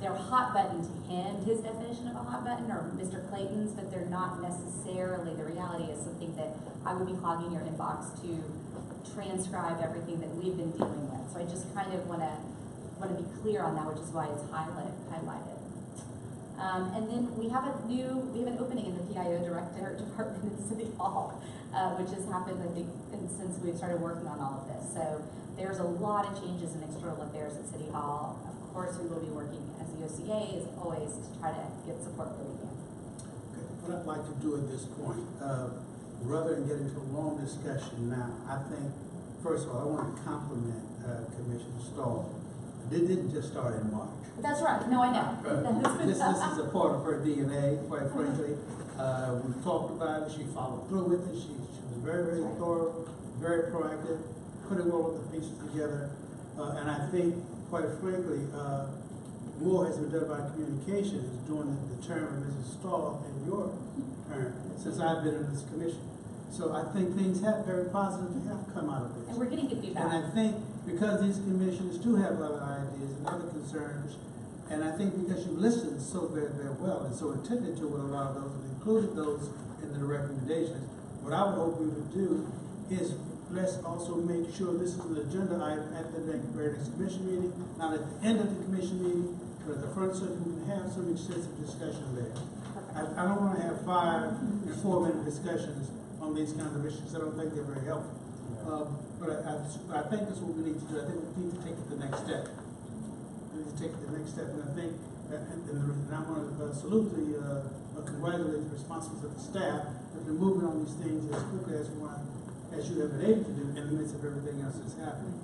they're hot button to him, his definition of a hot button, or Mr. Clayton's, but they're not necessarily, the reality is something that I would be clogging your inbox to transcribe everything that we've been dealing with. So I just kind of want to be clear on that, which is why it's highlighted. And then we have an opening in the PIO director department in City Hall, which has happened, I think, since we've started working on all of this. So there's a lot of changes in external affairs at City Hall. Of course, we will be working as the OCA, as always, to try to get support where we can. Okay. What I'd like to do at this point, rather than get into a long discussion now, I think, first of all, I want to compliment Commissioner Stahl. It didn't just start in March. That's right. No, I know. This is a part of her DNA, quite frankly. We've talked about it. She followed through with it. She was very, very thorough, very proactive, putting all of the pieces together. And I think, quite frankly, more has been done about communications during the term of Mrs. Stahl and your term, since I've been in this commission. So I think things have very positively have come out of this. And we're getting good feedback. And I think because these commissions do have other ideas and other concerns, and I think because you listened so very, very well and so attended to a lot of those and included those in the recommendations, what I would hope we would do is let's also make sure this is an agenda item at the very next commission meeting, not at the end of the commission meeting, but at the front, so that we can have some extensive discussion there. I don't want to have 5 and 4 minute discussions on these kinds of issues. I don't think they're very helpful. But I think that's what we need to do. I think we need to take it the next step. We need to take it the next step, and I think, and I want to salute congratulate the responsibilities of the staff that they're moving on these things as quickly as you have been able to do in the midst of everything else that's happening.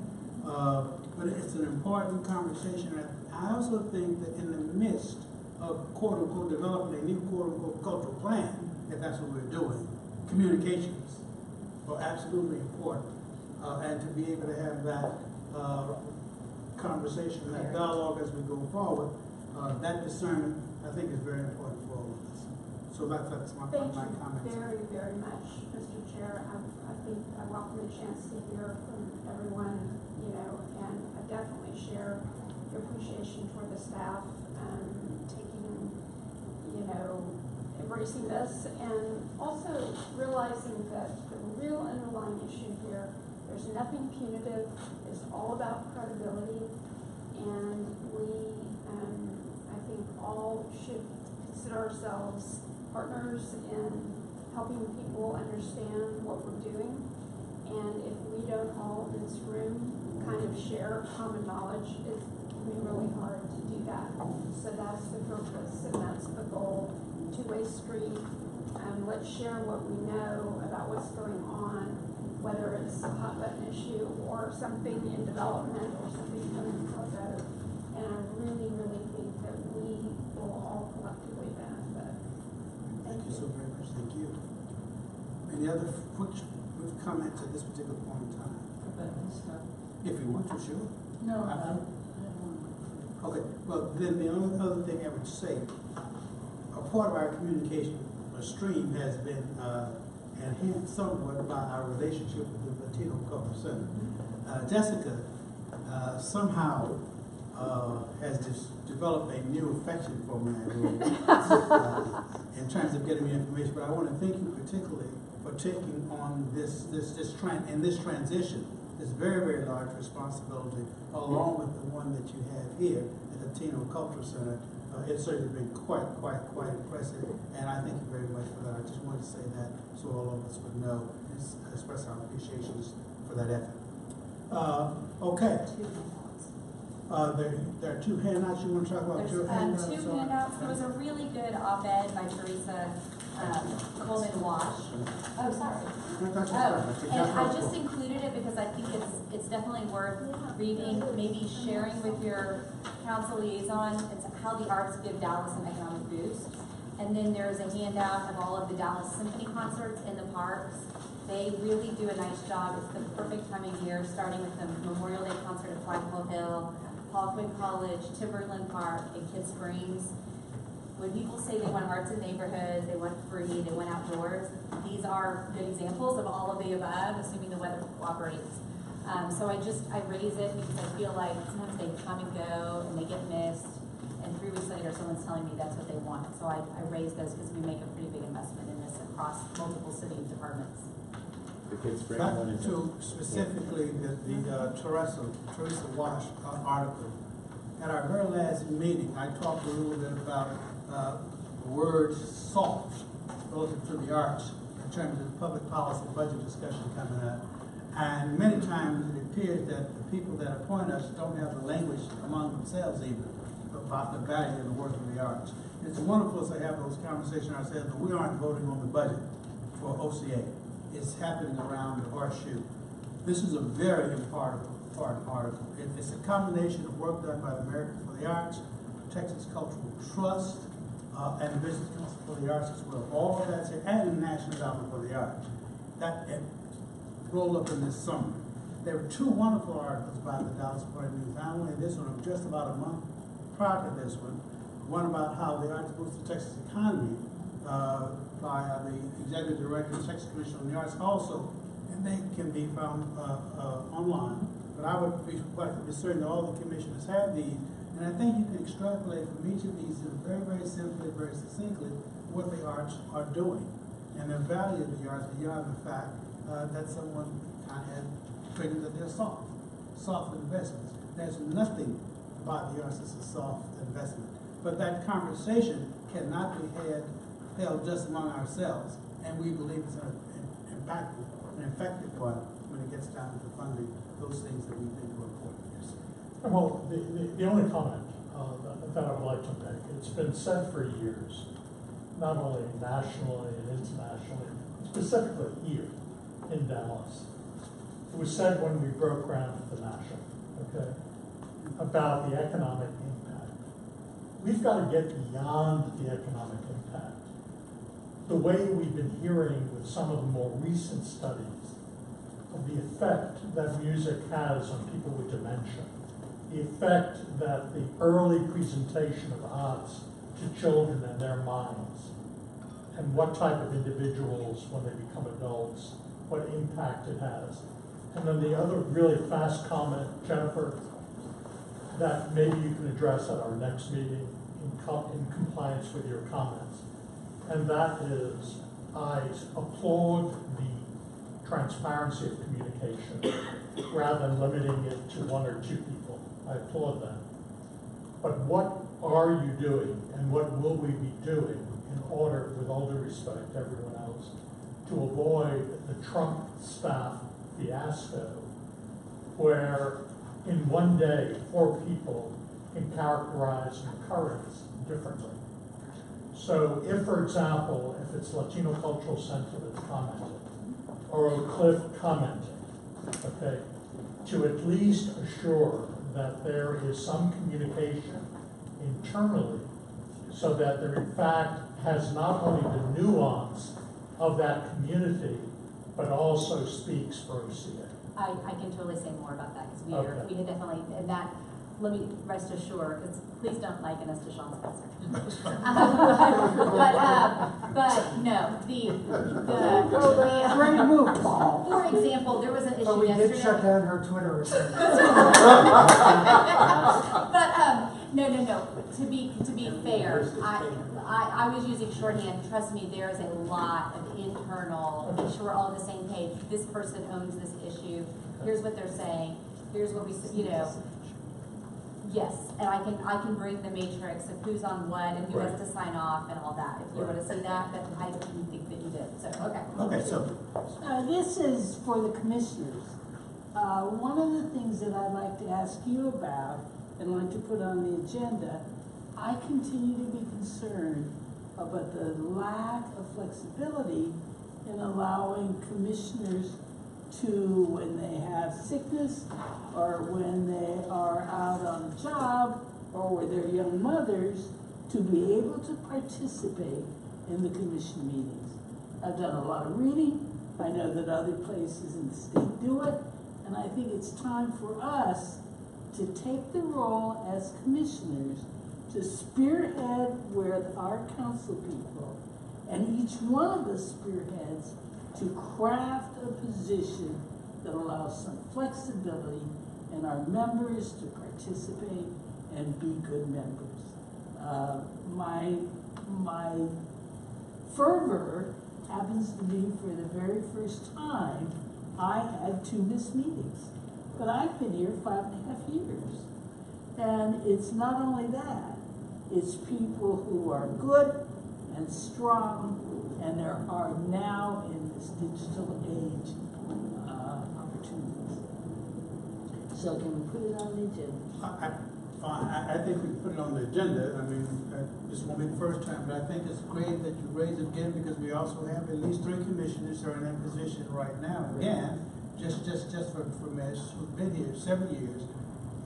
But it's an important conversation. I also think that in the midst of quote unquote developing a new quote unquote cultural plan, if that's what we're doing, communications are absolutely important. And to be able to have that conversation, that dialogue as we go forward, that discernment, I think, is very important for all of us. So that's my comments. Thank you very, very much, Mr. Chair. I think I welcome the chance to hear from everyone, and I definitely share your appreciation toward the staff taking, embracing this, and also realizing that the real underlying issue here, there's nothing punitive, it's all about credibility, and we, I think, all should consider ourselves partners in helping people understand what we're doing. And if we don't all in this room kind of share common knowledge, it can be really hard to do that. So that's the purpose and that's the goal. Two-way street. Let's share what we know about what's going on, whether it's a hot button issue or something in development or something coming from the road. And I really, really think that we will all collectively benefit. Thank you so very much. Thank you. Any other quick comments at this particular point in time? If you want to, sure. No, I don't. Okay. Well, then the only other thing I would say, a part of our communication stream has been enhanced somewhat by our relationship with the Latino Cultural Center. Jessica somehow has just developed a new affection for me in terms of getting me information. But I want to thank you particularly for taking on this transition, this very, very large responsibility, along with the one that you have here at the Latino Cultural Center, It's certainly been quite impressive, and I thank you very much for that. I just wanted to say that so all of us would know, express our appreciations for that effort. Okay. There are two handouts you want to talk about. There's Your handouts, two so handouts. There was a really good op-ed by Teresa Coleman Wash. Oh, sorry. And I just included it because I think it's definitely worth reading, maybe sharing with your council liaison. It's how the arts give Dallas an economic boost. And then there's a handout of all of the Dallas Symphony concerts in the parks. They really do a nice job. It's the perfect time of year, starting with the Memorial Day concert at Flagpole Hill, Paul Quinn College, Timberland Park, and Kidd Springs. When people say they want arts in neighborhoods, they want free, they want outdoors, these are good examples of all of the above, assuming the weather cooperates. So I raise it because I feel like sometimes they come and go and they get missed, and 3 weeks later someone's telling me that's what they want. So I raise those because we make a pretty big investment in this across multiple city departments. The Kids Spring back one is to specifically the Teresa Wash article. At our very last meeting, I talked a little bit about the word soft relative to the arts in terms of public policy budget discussion coming up. And many times it appears that the people that appoint us don't have the language among themselves even about the value of the work of the arts. It's wonderful to have those conversations ourselves, but we aren't voting on the budget for OCA. It's happening around the horseshoe. This is a very important article. It's a combination of work done by the Americans for the Arts, Texas Cultural Trust, and the Business Council for the Arts as well. All of that's here, and the National Endowment for the Arts. That rolled up in this summer. There were two wonderful articles by the Dallas Morning News. Not only this one, just about a month prior to this one. One about how the arts boost the Texas economy by the Executive Director of the Texas Commission on the Arts also, and they can be found online. But I would be quite certain that all the commissioners have these, and I think you can extrapolate from each of these very simply, very succinctly, what the arts are doing and the value of the arts beyond the fact that someone kind of figured that they're soft investments. There's nothing about the arts that's a soft investment. But that conversation cannot be held just among ourselves, and we believe it's an impactful and effective one when it gets down to funding those things that we think are important. Yes. Well, the only comment that I would like to make, it's been said for years, not only nationally and internationally, specifically here in Dallas. It was said when we broke ground at the National, okay, about the economic impact. We've got to get beyond the economic impact. The way we've been hearing with some of the more recent studies of the effect that music has on people with dementia, the effect that the early presentation of arts to children and their minds, and what type of individuals when they become adults, what impact it has. And then the other really fast comment, Jennifer, that maybe you can address at our next meeting in compliance with your comments. And that is, I applaud the transparency of communication rather than limiting it to 1 or 2 people. I applaud that. But what are you doing and what will we be doing in order, with all due respect to everyone else, to avoid the Trump staff fiasco where in one day 4 people can characterize an occurrence differently? So if, for example, if it's Latino Cultural Center that's commenting, or Oak Cliff commenting, okay, to at least assure that there is some communication internally so that there in fact has not only the nuance of that community, but also speaks for OCA. I can totally say more about that because we had definitely, and that, let me rest assured, because please don't liken us to Sean Spencer. But no, ready to move. For example, there was an issue we yesterday. did shut down her Twitter account. But no. To be fair, I was using shorthand. Trust me, there is a lot of internal. Make sure we're all on the same page. This person owns this issue. Here's what they're saying. Here's what we, Yes, and I can bring the matrix of who's on what and who has to sign off and all that, if you wanna see that, but I didn't think that you did, so, okay. Okay, so, This is for the commissioners. One of the things that I'd like to ask you about and like to put on the agenda, I continue to be concerned about the lack of flexibility in allowing commissioners to, when they have sickness or when they are out on a job or with their young mothers, to be able to participate in the commission meetings. I've done a lot of reading. I know that other places in the state do it. And I think it's time for us to take the role as commissioners to spearhead with our council people, and each one of us spearheads to craft a position that allows some flexibility and our members to participate and be good members. My fervor happens to be for the very first time I had 2 missed meetings, but I've been here 5.5 years. And it's not only that, it's people who are good and strong, and there are now in this digital age opportunities. So can we put it on the agenda? I think we can put it on the agenda. I mean, this won't be the first time, but I think it's great that you raise it again, because we also have at least 3 commissioners who are in that position right now. Again, just for Ms. who've been here 7 years,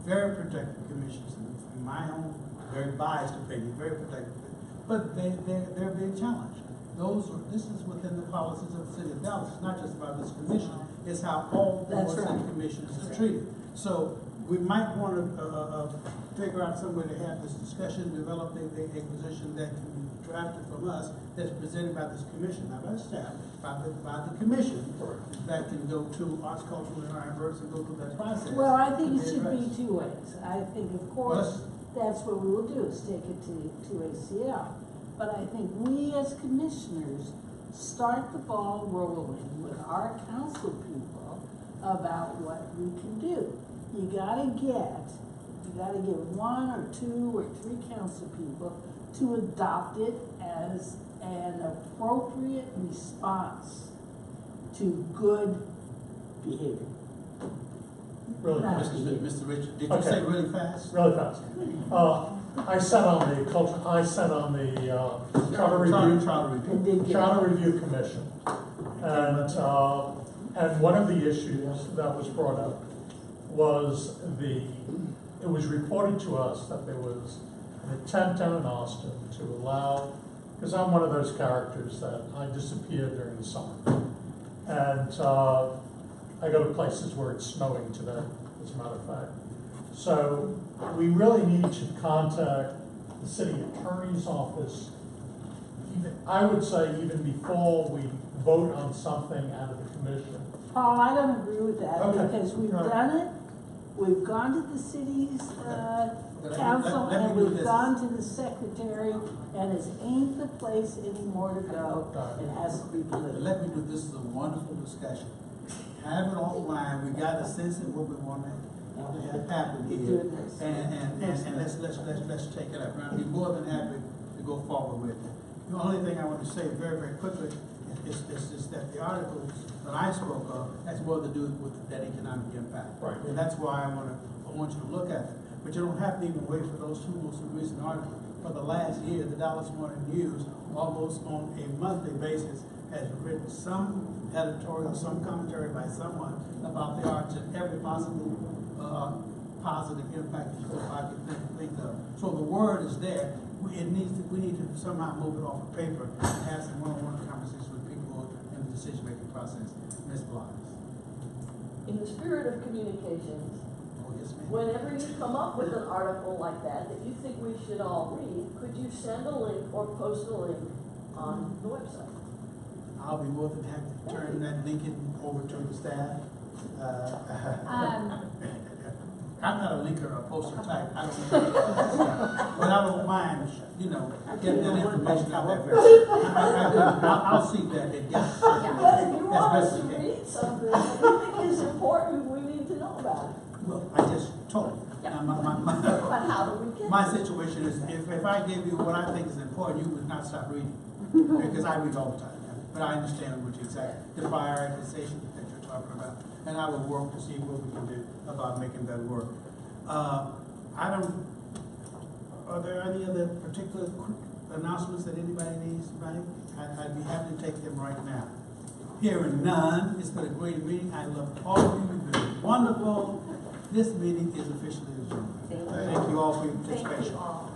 very protected commissioners. In my own very biased opinion, very protected. But they're being challenged. This is within the policies of the city of Dallas. It's not just about this commission. It's how all boards and commissions are treated. So we might want to figure out some way to have this discussion, develop a position that can be drafted from us, that's presented by this commission, not by staff, by the commission, that can go to arts, cultural, and arts and go through that process. Well, I think it should be 2 ways. I think, of course, that's what we will do, is take it to ACL. But I think we as commissioners start the ball rolling with our council people about what we can do. You gotta get 1 or 2 or 3 council people to adopt it as an appropriate response to good behavior. Really fast. Mr. Richard, did you say really fast? Really fast. I sat on the Charter Review Commission, and one of the issues that was brought up was it was reported to us that there was an attempt down in Austin to allow, because I'm one of those characters that I disappear during the summer, and I go to places where it's snowing today, as a matter of fact. So we really need to contact the city attorney's office, I would say even before we vote on something out of the commission. Paul, I don't agree with that, because we've Right. done it. We've gone to the city's council, and we've gone to the secretary, and it ain't the place anymore to go. It has to be political. Let me do this. Is a wonderful discussion. Have it offline. We got a sense of what we want to have happen here, and let's take it up. And I'd be more than happy to go forward with it. The only thing I want to say very, very quickly is that the articles that I spoke of has more to do with that economic impact. Right. And that's why I want you to look at it. But you don't have to even wait for those 2 most recent articles. For the last year, the Dallas Morning News, almost on a monthly basis, has written some editorial, some commentary by someone about the arts and every possible positive impact that you could possibly think of. So the word is there. We need to somehow move it off of paper and have some one-on-one conversations with people in the decision-making process. Ms. Blige. In the spirit of communications, Oh, yes, ma'am. whenever you come up with an article like that you think we should all read, could you send a link or post a link on the website? I'll be more than happy to turn that link over to the staff. I'm not a linker or a poster type. I don't know. But I don't mind, getting that information out there. I'll see that it gets But if you want as us best to we can. read something that you think is important, we need to know about it. Well, I just told you. But how do we get My there? situation is, if I gave you what I think is important, you would not stop reading. Because I read all the time. But I understand what you exactly, the prioritization that you're talking about. And I will work to see what we can do about making that work. Are there any other particular quick announcements that anybody needs, right? I'd be happy to take them right now. Hearing none, it's been a great meeting. I love all of you. You've been wonderful. This meeting is officially adjourned. Thank you all for your participation. Thank you all.